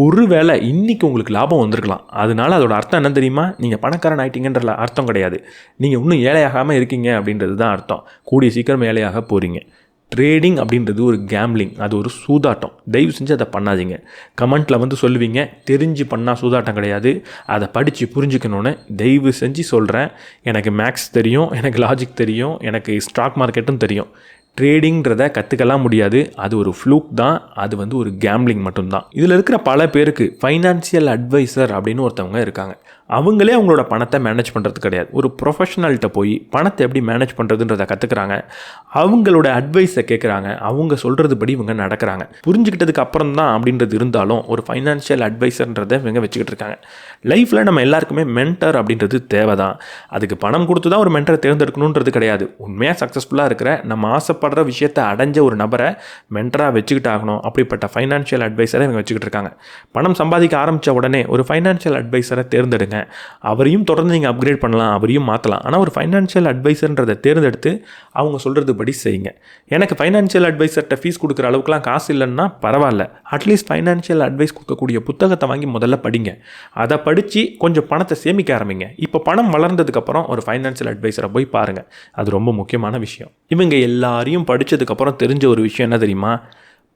ஒரு வேளை இன்றைக்கி உங்களுக்கு லாபம் வந்திருக்கலாம், அதனால அதோட அர்த்தம் என்ன தெரியுமா? நீங்கள் பணக்காரன் ஆகிட்டீங்கன்ற அர்த்தம் கிடையாது. நீங்கள் இன்னும் ஏழையாகாமல் இருக்கீங்க அப்படின்றது தான் அர்த்தம். கூடிய சீக்கிரம் ஏழையாக போகிறீங்க. ட்ரேடிங் அப்படின்றது ஒரு கேம்லிங், அது ஒரு சூதாட்டம். தயவு செஞ்சு அதை பண்ணாதீங்க. கமெண்ட்டில் சொல்லுவீங்க தெரிஞ்சு பண்ணால் சூதாட்டம் கிடையாது, அதை படித்து புரிஞ்சுக்கணுன்னு. தயவு செஞ்சு சொல்கிறேன், எனக்கு மேக்ஸ் தெரியும், எனக்கு லாஜிக் தெரியும், எனக்கு ஸ்டாக் மார்க்கெட்டும் தெரியும். ட்ரேடிங்கிறத கற்றுக்கலாம் முடியாது, அது ஒரு ஃப்ளூக் தான், அது ஒரு கேம்லிங் மட்டும்தான். இதில் இருக்கிற பல பேருக்கு ஃபைனான்சியல் அட்வைசர் அப்படின்னு ஒருத்தவங்க இருக்காங்க. அவங்களே அவங்களோட பணத்தை மேனேஜ் பண்ணுறது கிடையாது. ஒரு ப்ரொஃபஷனல்கிட்ட போய் பணத்தை எப்படி மேனேஜ் பண்ணுறதுன்றதை கற்றுக்குறாங்க, அவங்களோட அட்வைஸை கேட்குறாங்க, அவங்க சொல்கிறது படி இவங்க நடக்கிறாங்க. புரிஞ்சுக்கிட்டதுக்கு அப்புறம் தான் அப்படின்றது இருந்தாலும் ஒரு ஃபைனான்ஷியல் அட்வைசர்ன்றதை இவங்க வச்சுக்கிட்டு இருக்காங்க. லைஃப்பில் நம்ம எல்லாருக்குமே மென்டர் அப்படின்றது தேவை தான். அதுக்கு பணம் கொடுத்து தான் ஒரு மென்டரை தேர்ந்தெடுக்கணுன்றது கிடையாது. உண்மையாக சக்ஸஸ்ஃபுல்லாக இருக்கிற நம்ம ஆசைப்படுற விஷயத்தை அடைஞ்ச ஒரு நபரை மென்டராக வச்சுக்கிட்டு ஆகணும். அப்படிப்பட்ட ஃபைனான்ஷியல் அட்வைசரை இவங்க வச்சுக்கிட்டு இருக்காங்க. பணம் சம்பாதிக்க ஆரம்பித்த உடனே ஒரு ஃபைனான்ஷியல் அட்வைசரை தேர்ந்தெடுங்க. சொல்லுவாங்க. அவரையும் தொடர்ந்து நீங்கள் அப்கிரேட் பண்ணலாம், அவரையும் மாற்றலாம். ஆனால் ஒரு ஃபைனான்ஷியல் அட்வைசர்ன்றதை தேர்ந்தெடுத்து அவங்க சொல்கிறது படி செய்யுங்க. எனக்கு ஃபைனான்ஷியல் அட்வைசர்கிட்ட ஃபீஸ் கொடுக்குற அளவுக்குலாம் காசு இல்லைன்னா பரவாயில்ல, அட்லீஸ்ட் ஃபைனான்ஷியல் அட்வைஸ் கொடுக்கக்கூடிய புத்தகத்தை வாங்கி முதல்ல படிங்க. அதை படித்து கொஞ்சம் பணத்தை சேமிக்க ஆரம்பிங்க. இப்போ பணம் வளர்ந்ததுக்கப்புறம் ஒரு ஃபைனான்ஷியல் அட்வைசரை போய் பாருங்கள். அது ரொம்ப முக்கியமான விஷயம். இவங்க எல்லாரையும் படித்ததுக்கப்புறம் தெரிஞ்ச ஒரு விஷயம் என்ன தெரியுமா?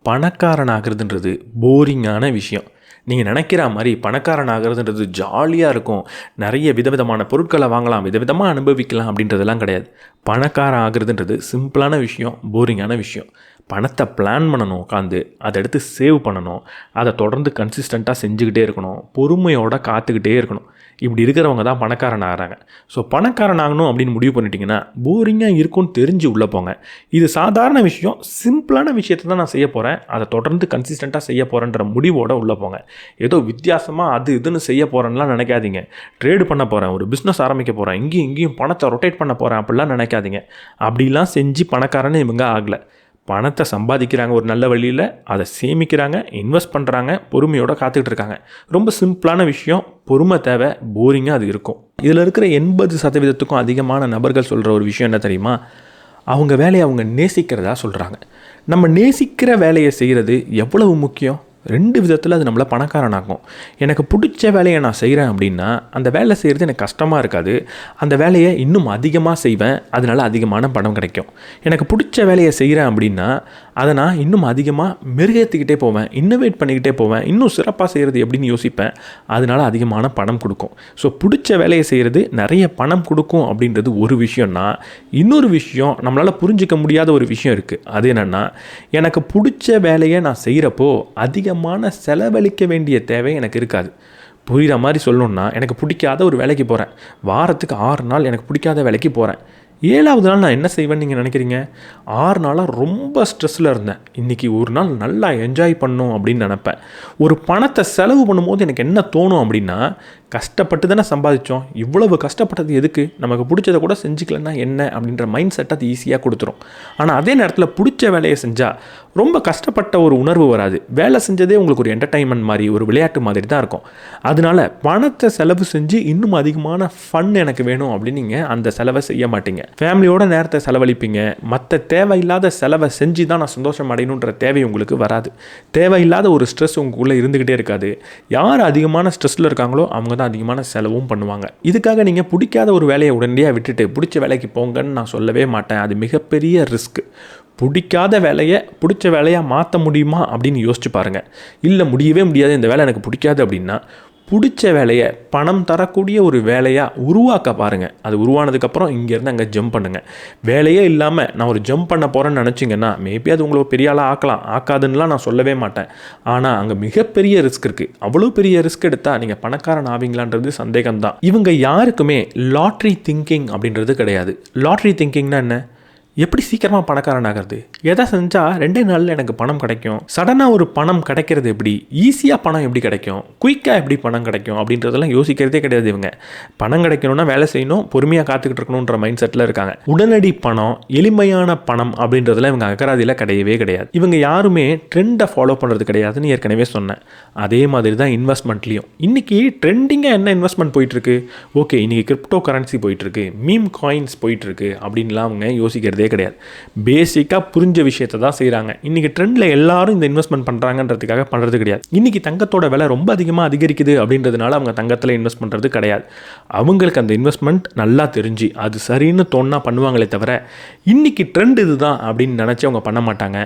பணக்காரன் ஆகிறதுன்றது போரிங்கான விஷயம். நீங்கள் நினைக்கிற மாதிரி பணக்காரன் ஆகிறதுன்றது ஜாலியாக இருக்கும், நிறைய விதவிதமான பொருட்களை வாங்கலாம், விதவிதமாக அனுபவிக்கலாம் அப்படின்றதெல்லாம் கிடையாது. பணக்காரன் ஆகிறதுன்றது சிம்பிளான விஷயம், போரிங்கான விஷயம். பணத்தை பிளான் பண்ணணும், உட்காந்து அதை எடுத்து சேவ் பண்ணணும், அதை தொடர்ந்து கன்சிஸ்டண்ட்டாக செஞ்சுக்கிட்டே இருக்கணும், பொறுமையோடு காத்துக்கிட்டே இருக்கணும். இப்படி இருக்கிறவங்க தான் பணக்காரன் ஆகிறாங்க. ஸோ பணக்காரன் ஆகணும் அப்படின்னு முடிவு பண்ணிட்டீங்கன்னா போரிங்காக இருக்கும்னு தெரிஞ்சு உள்ளே போங்க. இது சாதாரண விஷயம், சிம்பிளான விஷயத்தை தான் நான் செய்ய போகிறேன், அதை தொடர்ந்து கன்சிஸ்டண்ட்டாக செய்ய போகிறேன்ற முடிவோடு உள்ளே போங்க. ஏதோ வித்தியாசமாக அது இதுன்னு செய்ய போகிறேன்லாம் நினைக்காதீங்க. ட்ரேடு பண்ண போகிறேன், ஒரு பிஸ்னஸ் ஆரம்பிக்க போகிறேன், இங்கேயும் பணத்தை ரொட்டேட் பண்ண போகிறேன் அப்படிலாம் நினைக்காதீங்க. அப்படிலாம் செஞ்சு பணக்காரன்னு இவங்க ஆகலை. பணத்தை சம்பாதிக்கிறாங்க ஒரு நல்ல வழியில், அதை சேமிக்கிறாங்க, இன்வெஸ்ட் பண்ணுறாங்க, பொறுமையோடு காத்துக்கிட்டு இருக்காங்க. ரொம்ப சிம்பிளான விஷயம், பொறுமை தேவை, போரிங்காக அது இருக்கும். இதில் இருக்கிற 80% அதிகமான நபர்கள் சொல்கிற ஒரு விஷயம் என்ன தெரியுமா? அவங்க வேலையை அவங்க நேசிக்கிறதா சொல்கிறாங்க. நம்ம நேசிக்கிற வேலையை செய்கிறது எவ்வளவு முக்கியம்? 2 விதத்தில் அது நம்மளை பணக்காரனாகும். எனக்கு பிடிச்ச வேலையை நான் செய்கிறேன் அப்படின்னா அந்த வேலை செய்கிறது எனக்கு கஷ்டமாக இருக்காது, அந்த வேலையை இன்னும் அதிகமாக செய்வேன், அதனால் அதிகமான பணம் கிடைக்கும். எனக்கு பிடிச்ச வேலையை செய்கிறேன் அப்படின்னா அதை நான் இன்னும் அதிகமாக மெருகேற்றிக்கிட்டே போவேன், இன்னோவேட் பண்ணிக்கிட்டே போவேன், இன்னும் சிறப்பாக செய்கிறது எப்படின்னு யோசிப்பேன், அதனால் அதிகமான பணம் கொடுக்கும். ஸோ பிடிச்ச வேலையை செய்கிறது நிறைய பணம் கொடுக்கும் அப்படின்றது ஒரு விஷயம்னா, இன்னொரு விஷயம் நம்மளால் புரிஞ்சிக்க முடியாத ஒரு விஷயம் இருக்குது. அது என்னென்னா, எனக்கு பிடிச்ச வேலையை நான் செய்கிறப்போ அதிகமான செலவழிக்க வேண்டிய தேவை எனக்கு இருக்காது. புரிகிற மாதிரி சொல்லணுன்னா, எனக்கு பிடிக்காத ஒரு வேலைக்கு போகிறேன், வாரத்துக்கு 6 நாள் எனக்கு பிடிக்காத வேலைக்கு போகிறேன். 7வது நாள் நான் என்ன செய்வேன்னு நீங்கள் நினைக்கிறீங்க? 6 நாளாக ரொம்ப ஸ்ட்ரெஸ்ஸில் இருந்தேன், இன்றைக்கி ஒரு நாள் நல்லா என்ஜாய் பண்ணணும் அப்படின்னு நினப்பேன். ஒரு பணத்தை செலவு பண்ணும்போது எனக்கு என்ன தோணும் அப்படின்னா, கஷ்டப்பட்டு தானே சம்பாதிச்சோம், இவ்வளவு கஷ்டப்பட்டது எதுக்கு, நமக்கு பிடிச்சதை கூட செஞ்சுக்கலன்னா என்ன அப்படின்ற மைண்ட் செட் அது ஈஸியாக கொடுத்துரும். ஆனால் அதே நேரத்தில் பிடிச்ச வேலையை செஞ்சால் ரொம்ப கஷ்டப்பட்ட ஒரு உணர்வு வராது. வேலை செஞ்சதே உங்களுக்கு ஒரு என்டர்டைன்மெண்ட் மாதிரி, ஒரு விளையாட்டு மாதிரி தான் இருக்கும். அதனால பணத்தை செலவு செஞ்சு இன்னும் அதிகமான ஃபன் எனக்கு வேணும் அப்படின்னு நீங்கள் அந்த செலவை செய்ய மாட்டீங்க. ஃபேமிலியோட நேரத்தை செலவழிப்பீங்க. மற்ற தேவையில்லாத செலவை செஞ்சு தான் நான் சந்தோஷம் அடையணுன்ற தேவை உங்களுக்கு வராது. தேவையில்லாத ஒரு ஸ்ட்ரெஸ் உங்களுக்குள்ளே இருந்துக்கிட்டே இருக்காது. யார் அதிகமான ஸ்ட்ரெஸ்ஸில் இருக்காங்களோ அவங்க தான் அதிகமான செலவும் பண்ணுவாங்க. இதுக்காக நீங்கள் பிடிக்காத ஒரு வேலையை உடனடியாக விட்டுட்டு பிடிச்ச வேலைக்கு போங்கன்னு நான் சொல்லவே மாட்டேன். அது மிகப்பெரிய ரிஸ்க். பிடிக்காத வேலையை பிடிச்ச வேலையாக மாற்ற முடியுமா அப்படின்னு யோசிச்சு பாருங்கள். இல்லை முடியவே முடியாது, இந்த வேலை எனக்கு பிடிக்காது அப்படின்னா பிடிச்ச வேலையை பணம் தரக்கூடிய ஒரு வேலையாக உருவாக்க பாருங்கள். அது உருவானதுக்கப்புறம் இங்கேருந்து அங்கே ஜம்ப் பண்ணுங்கள். வேலையே இல்லாமல் நான் ஒரு ஜம்ப் பண்ண போகிறேன்னு நினச்சிங்கன்னா மேபி அது உங்களை பெரிய ஆளாக ஆக்கலாம், ஆக்காதுன்னெலாம் நான் சொல்லவே மாட்டேன். ஆனால் அங்கே மிகப்பெரிய ரிஸ்க் இருக்குது. அவ்வளோ பெரிய ரிஸ்க் எடுத்தால் நீங்கள் பணக்காரன் ஆவீங்களான்றது சந்தேகம்தான். இவங்க யாருக்குமே லாட்ரி திங்கிங் அப்படின்றது கிடையாது. லாட்ரி திங்கிங்னா என்ன? எப்படி சீக்கிரமாக பணக்காரன் ஆகிறது, எதை செஞ்சால் 2 நாளில் எனக்கு பணம் கிடைக்கும், சடனாக ஒரு பணம் கிடைக்கிறது எப்படி, ஈஸியாக பணம் எப்படி கிடைக்கும், குயிக்காக எப்படி பணம் கிடைக்கும் அப்படின்றதெல்லாம் யோசிக்கிறதே கிடையாது. இவங்க பணம் கிடைக்கணும்னா வேலை செய்யணும், பொறுமையாக காத்துக்கிட்டு இருக்கணுன்ற மைண்ட் செட்டில் இருக்காங்க. உடனடி பணம், எளிமையான பணம் அப்படின்றதுலாம் இவங்க அகராதியில் கிடையவே கிடையாது. இவங்க யாருமே ட்ரெண்டை ஃபாலோ பண்ணுறது கிடையாதுன்னு ஏற்கனவே சொன்னேன். அதே மாதிரி தான் இன்வெஸ்ட்மெண்ட்லேயும். இன்றைக்கி ட்ரெண்டிங்காக என்ன இன்வெஸ்ட்மெண்ட் போயிட்டுருக்கு, ஓகே இன்றைக்கி கிரிப்டோ கரன்சி போயிட்டுருக்கு, மீம் காயின்ஸ் போயிட்டுருக்கு அப்படின்லாம் அவங்க யோசிக்கிறதே கிடையாது. பேசிக்காக புரிஞ்ச விஷயத்தை தான் செய்கிறாங்க. இன்றைக்கி ட்ரெண்டில் எல்லாரும் இந்த இன்வெஸ்ட்மெண்ட் பண்ணுறாங்கன்றதுக்காக பண்ணுறது கிடையாது. இன்றைக்கி தங்கத்தோட விலை ரொம்ப அதிகமாக அதிகரிக்குது அப்படின்றதுனால அவங்க தங்கத்தில் இன்வெஸ்ட் பண்ணுறது கிடையாது. அவங்களுக்கு அந்த இன்வெஸ்ட்மெண்ட் நல்லா தெரிஞ்சு அது சரின்னு தோணுனா பண்ணுவாங்களே தவிர இன்றைக்கி ட்ரெண்ட் இதுதான் அப்படின்னு நினச்சி அவங்க பண்ண மாட்டாங்க.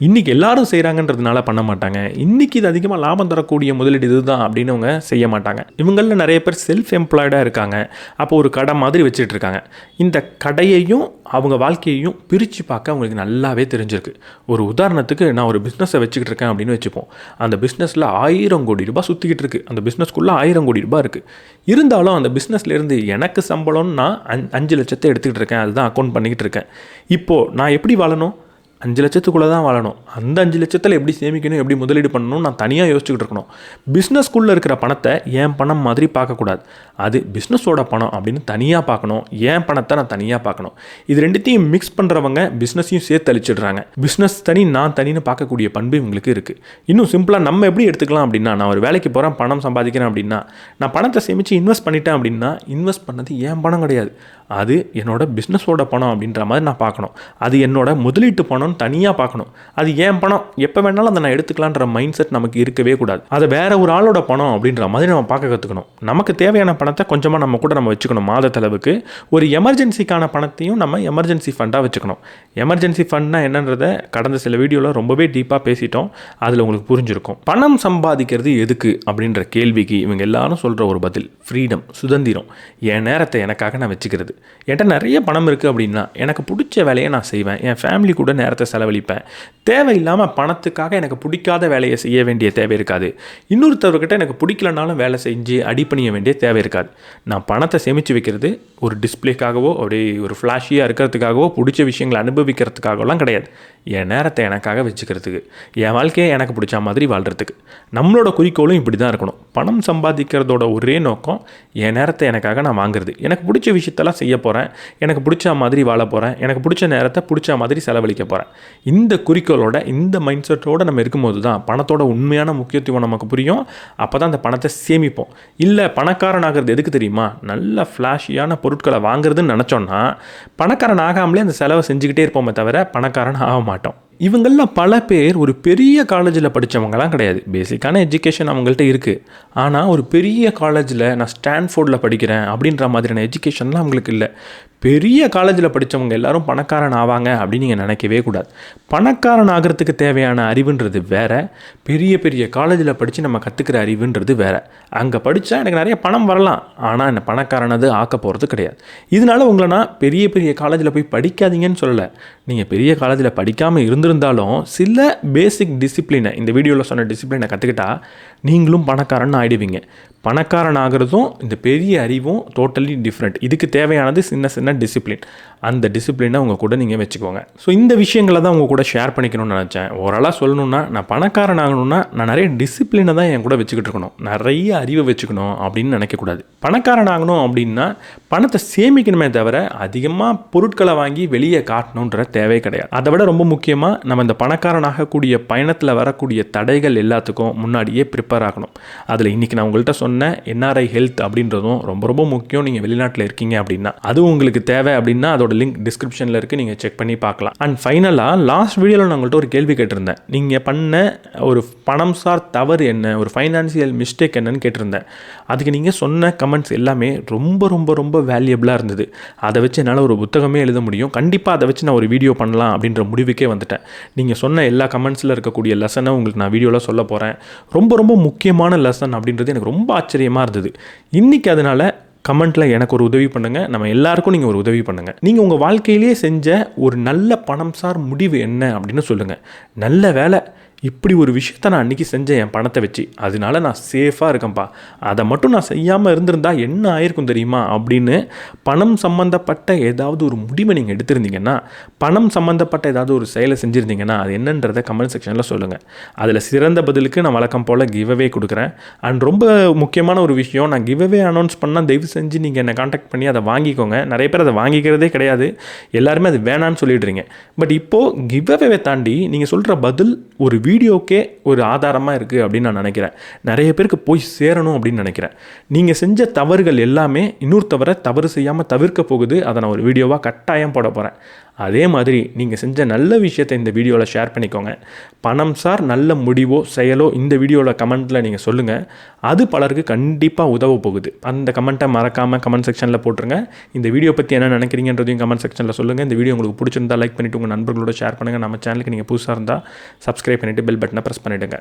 இன்றைக்கி எல்லாரும் செய்கிறாங்கன்றதுனால பண்ண மாட்டாங்க. இன்றைக்கி இது அதிகமாக லாபம் தரக்கூடிய முதலீடு இதுதான் அப்படின்னு அவங்க செய்ய மாட்டாங்க. இவங்களில் நிறைய பேர் செல்ஃப் எம்ப்ளாய்டாக இருக்காங்க. அப்போ ஒரு கடை மாதிரி வச்சுட்டு இருக்காங்க. இந்த கடையையும் அவங்க வாழ்க்கையையும் பிரித்து பார்க்க அவங்களுக்கு நல்லாவே தெரிஞ்சிருக்கு. ஒரு உதாரணத்துக்கு நான் ஒரு பிஸ்னஸை வச்சுக்கிட்டு இருக்கேன் அப்படின்னு வச்சுப்போம். அந்த பிஸ்னஸில் 1000 கோடி ரூபாய் சுற்றிக்கிட்டு இருக்குது. அந்த பிஸ்னஸ்க்குள்ளே 1000 கோடி ரூபாய் இருக்குது. இருந்தாலும் அந்த பிஸ்னஸ்லேருந்து எனக்கு சம்பளம்னு நான் 5 லட்சத்தை எடுத்துக்கிட்டு இருக்கேன். அதுதான் அக்கௌண்ட் பண்ணிக்கிட்டு இருக்கேன். இப்போது நான் எப்படி வாழணும்? 5 லட்சத்துக்குள்ளே தான் வாழணும். அந்த 5 லட்சத்தில் எப்படி சேமிக்கணும், எப்படி முதலீடு பண்ணணும் நான் தனியாக யோசிச்சுக்கிட்டு இருக்கணும். பிஸ்னஸ்க்குள்ளே இருக்கிற பணத்தை என் பணம் மாதிரி பார்க்கக்கூடாது. அது பிஸ்னஸோட பணம் அப்படின்னு தனியாக பார்க்கணும். என் பணத்தை நான் தனியாக பார்க்கணும். இது ரெண்டுத்தையும் மிக்ஸ் பண்ணுறவங்க பிஸ்னஸையும் சேர்த்து அழிச்சிடுறாங்க. பிஸ்னஸ் தனி, நான் தனின்னு பார்க்கக்கூடிய பண்பு இவங்களுக்கு இருக்குது. இன்னும் சிம்பிளாக நம்ம எப்படி எடுத்துக்கலாம் அப்படின்னா, நான் ஒரு வேலைக்கு போகிறேன், பணம் சம்பாதிக்கிறேன் அப்படின்னா, நான் பணத்தை சேமித்து இன்வெஸ்ட் பண்ணிட்டேன் அப்படின்னா, இன்வெஸ்ட் பண்ணது என் பணம் கிடையாது, அது என்னோட பிஸ்னஸோட பணம் அப்படின்ற மாதிரி நான் பார்க்கணும். அது என்னோட முதலீட்டு பணம்னு தனியாக பார்க்கணும். அது என் பணம், எப்போ வேணாலும் அதை நான் எடுத்துக்கலான்ற மைண்ட் செட் நமக்கு இருக்கவே கூடாது. அதை வேற ஒரு ஆளோட பணம் அப்படின்ற மாதிரி நம்ம பார்க்க கற்றுக்கணும். நமக்கு தேவையான பணத்தை கொஞ்சமாக நம்ம கூட நம்ம வச்சுக்கணும். மாத செலவுக்கு ஒரு எமர்ஜென்சிக்கான பணத்தையும் நம்ம எமர்ஜென்சி ஃபண்டாக வச்சுக்கணும். எமர்ஜென்சி ஃபண்ட்னா என்னன்றதை கடந்த சில வீடியோவில் ரொம்பவே டீப்பாக பேசிட்டோம். அதில் உங்களுக்கு புரிஞ்சிருக்கும். பணம் சம்பாதிக்கிறது எதுக்கு அப்படின்ற கேள்விக்கு இவங்க எல்லாரும் சொல்கிற ஒரு பதில் ஃப்ரீடம், சுதந்திரம். என் நேரத்தை எனக்காக நான் வச்சுக்கிறது. என்கிட்ட நிறைய பணம் இருக்குது அப்படின்னா எனக்கு பிடிச்ச வேலையை நான் செய்வேன். என் ஃபேமிலி கூட நேரத்தை செலவழிப்பேன். தேவையில்லாமல் பணத்துக்காக எனக்கு பிடிக்காத வேலையை செய்ய வேண்டிய தேவை இருக்காது. இன்னொருத்தவர்கிட்ட எனக்கு பிடிக்கலனாலும் வேலை செஞ்சு அடிப்பணிய வேண்டிய தேவை இருக்காது. நான் பணத்தை சேமித்து வைக்கிறது ஒரு டிஸ்பிளேக்காகவோ அப்படியே ஒரு ஃப்ளாஷியாக இருக்கிறதுக்காகவோ பிடிச்ச விஷயங்களை அனுபவிக்கிறதுக்காகலாம் கிடையாது. என் நேரத்தை எனக்காக வச்சுக்கிறதுக்கு, என் வாழ்க்கையை எனக்கு பிடிச்ச மாதிரி வாழ்கிறதுக்கு. நம்மளோட குறிக்கோளும் இப்படி தான் இருக்கணும். பணம் சம்பாதிக்கிறதோட ஒரே நோக்கம் என் நேரத்தை எனக்காக நான் வாங்குறது. எனக்கு பிடிச்ச விஷயத்தெல்லாம் செய்ய போகிறேன், எனக்கு பிடிச்ச மாதிரி வாழ போகிறேன், எனக்கு பிடிச்ச நேரத்தை பிடிச்ச மாதிரி செலவழிக்க போகிறேன். இந்த குறிக்கோளோட, இந்த மைண்ட் செட்டோடு நம்ம இருக்கும்போது தான் பணத்தோட உண்மையான முக்கியத்துவம் நமக்கு புரியும். அப்போ தான் அந்த பணத்தை சேமிப்போம். இல்லை பணக்காரன் ஆகிறது எதுக்கு தெரியுமா? நல்ல ஃப்ளாஷியான பொருட்களை வாங்குறதுன்னு நினச்சோன்னா பணக்காரன் ஆகாமலே அந்த செலவை செஞ்சுக்கிட்டே இருப்போமே தவிர பணக்காரன் ஆக மாட்டோம். இவங்கெல்லாம் பல பேர் ஒரு பெரிய காலேஜில் படித்தவங்கலாம் கிடையாது. பேசிக்கான எஜுகேஷன் அவங்கள்ட்ட இருக்குது. ஆனால் ஒரு பெரிய காலேஜில் நான் ஸ்டான்ஃபோர்டில் படிக்கிறேன் அப்படின்ற மாதிரியான எஜுகேஷன்லாம் அவங்களுக்கு இல்லை. பெரிய காலேஜில் படித்தவங்க எல்லாரும் பணக்காரன் ஆவாங்க அப்படின்னு நீங்கள் நினைக்கவே கூடாது. பணக்காரன் ஆகிறதுக்கு தேவையான அறிவுன்றது வேறு, பெரிய பெரிய காலேஜில் படித்து நம்ம கற்றுக்கிற அறிவுன்றது வேறு. அங்கே படித்தா எனக்கு நிறைய பணம் வரலாம், ஆனால் என்னை பணக்காரனது ஆக்க போகிறது கிடையாது. இதனால் உங்களை நான் பெரிய பெரிய காலேஜில் போய் படிக்காதீங்கன்னு சொல்லலை. நீங்கள் பெரிய காலேஜில் படிக்காமல் இருந்திருந்தாலும் சில பேசிக் டிசிப்ளினை, இந்த வீடியோவில் சொன்ன டிசிப்ளினை கற்றுக்கிட்டா நீங்களும் பணக்காரன் ஆகிடுவீங்க. பணக்காரன் ஆகிறதும் இந்த பெரிய அறிவும் டோட்டலி டிஃப்ரெண்ட். இதுக்கு தேவையானது சின்ன சின்ன டிசிப்ளின். அந்த டிசிப்ளினை உங்கள் கூட நீங்கள் வச்சுக்கோங்க. ஸோ இந்த விஷயங்களை தான் உங்கள் கூட ஷேர் பண்ணிக்கணும்னு நினச்சேன். ஓரளவு சொல்லணுன்னா, நான் பணக்காரன் ஆகணும்னா நான் நிறைய டிசிப்ளினை தான் என் கூட வச்சுக்கிட்டு இருக்கணும், நிறைய அறிவை வச்சுக்கணும் அப்படின்னு நினைக்கக்கூடாது. பணக்காரன் ஆகணும் அப்படின்னா பணத்தை சேமிக்கணுமே தவிர அதிகமாக பொருட்களை வாங்கி வெளியே காட்டணுன்ற தேவை கிடையாது. அதை விட ரொம்ப முக்கியமாக நம்ம இந்த பணக்காரன் ஆகக்கூடிய பயணத்தில் வரக்கூடிய தடைகள் எல்லாத்துக்கும் முன்னாடியே ப்ரிப்பேர் ஆகணும். அதில் இன்றைக்கி நான் உங்கள்கிட்ட சொன்ன NRI ஹெல்த் அப்படின்றதும் ரொம்ப ரொம்ப முக்கியம். நீங்கள் வெளிநாட்டில் இருக்கீங்க அப்படின்னா அதுவும் உங்களுக்கு தேவை அப்படின்னா அதோட லிங்க் டிஸ்கிரிப்ஷனில் இருக்குது, நீங்கள் செக் பண்ணி பார்க்கலாம். அண்ட் ஃபைனலாக லாஸ்ட் வீடியோவில் நான் உங்கள்கிட்ட ஒரு கேள்வி கேட்டிருந்தேன். நீங்கள் பண்ண ஒரு பணம் சார் தவறு என்ன, ஒரு ஃபைனான்சியல் மிஸ்டேக் என்னன்னு கேட்டிருந்தேன். அதுக்கு நீங்கள் சொன்ன கமெண்ட்ஸ் எல்லாமே ரொம்ப ரொம்ப ரொம்ப வேல்யூபிளாக இருந்தது. அதை வச்சு என்னால் ஒரு புத்தகமே எழுத முடியும். கண்டிப்பாக அதை வச்சு நான் ஒரு வீடியோ பண்ணலாம் அப்படின்ற முடிவுக்கே வந்துட்டேன். நீங்கள் சொன்ன எல்லா கமெண்ட்ஸில் இருக்கக்கூடிய லெசனை உங்களுக்கு நான் வீடியோவில் சொல்ல போகிறேன். ரொம்ப ரொம்ப முக்கியமான லெசன் அப்படின்றது எனக்கு ரொம்ப ஆச்சரியமாக இருந்தது. இன்றைக்கி அதனால் கமெண்ட்டில் எனக்கு ஒரு உதவி பண்ணுங்கள், நம்ம எல்லாருக்கும் நீங்கள் ஒரு உதவி பண்ணுங்கள். நீங்கள் உங்கள் வாழ்க்கையிலே செஞ்ச ஒரு நல்ல பணம் சார் முடிவு என்ன அப்படின்னு சொல்லுங்கள். நல்ல வேலை, இப்படி ஒரு விஷயத்த நான் அன்றைக்கி செஞ்சேன் என் பணத்தை வச்சு, அதனால நான் சேஃபாக இருக்கேன்ப்பா, அதை மட்டும் நான் செய்யாமல் இருந்திருந்தா என்ன ஆயிருக்கும் தெரியுமா அப்படின்னு பணம் சம்மந்தப்பட்ட ஏதாவது ஒரு முடிவை நீங்கள் எடுத்திருந்தீங்கன்னா, பணம் சம்மந்தப்பட்ட ஏதாவது ஒரு செயலை செஞ்சுருந்தீங்கன்னா அது என்னன்றதை கமெண்ட் செக்ஷனில் சொல்லுங்கள். அதில் சிறந்த பதிலுக்கு நான் வழக்கம் போல் கிவ்அவே கொடுக்குறேன். அண்ட் ரொம்ப முக்கியமான ஒரு விஷயம், நான் கிவ்அவே அனௌன்ஸ் பண்ணால் தயவு செஞ்சு நீங்கள் என்னை காண்டாக்ட் பண்ணி அதை வாங்கிக்கோங்க. நிறைய பேர் அதை வாங்கிக்கிறதே கிடையாது, எல்லாருமே அது வேணான்னு சொல்லிடுறீங்க. பட் இப்போது கிவ்அவே தாண்டி நீங்கள் சொல்கிற பதில் ஒரு வீடியோக்கே ஒரு ஆதாரமாக இருக்குது அப்படின்னு நான் நினைக்கிறேன். நிறைய பேருக்கு போய் சேரணும் அப்படின்னு நினைக்கிறேன். நீங்கள் செஞ்ச தவறுகள் எல்லாமே இன்னொருத்தவரை தவறு செய்யாமல் தவிர்க்க போகுது. அதை நான் ஒரு வீடியோவாக கட்டாயம் போட போகிறேன். அதே மாதிரி நீங்கள் செஞ்ச நல்ல விஷயத்தை இந்த வீடியோவில் ஷேர் பண்ணிக்கோங்க. பணம் சார் நல்ல முடிவோ செயலோ இந்த வீடியோவில் கமெண்ட்டில் நீங்கள் சொல்லுங்கள். அது பலருக்கு கண்டிப்பாக உதவ போகுது. அந்த கமெண்ட்டை மறக்காமல் கமெண்ட் செக்ஷனில் போட்டுருங்க. இந்த வீடியோ பற்றி என்ன நினைக்கிறீங்கன்றதையும் கமெண்ட் செக்ஷனில் சொல்லுங்கள். இந்த வீடியோ உங்களுக்கு பிடிச்சிருந்தா லைக் பண்ணிவிட்டு உங்கள் நண்பர்களோட ஷேர் பண்ணுங்கள். நம்ம சேனலுக்கு நீங்கள் புதுசாக இருந்தால் சப்ஸ்கிரைப் பண்ணிவிட்டு பெல் பட்டனை ப்ரெஸ் பண்ணிவிடுங்க.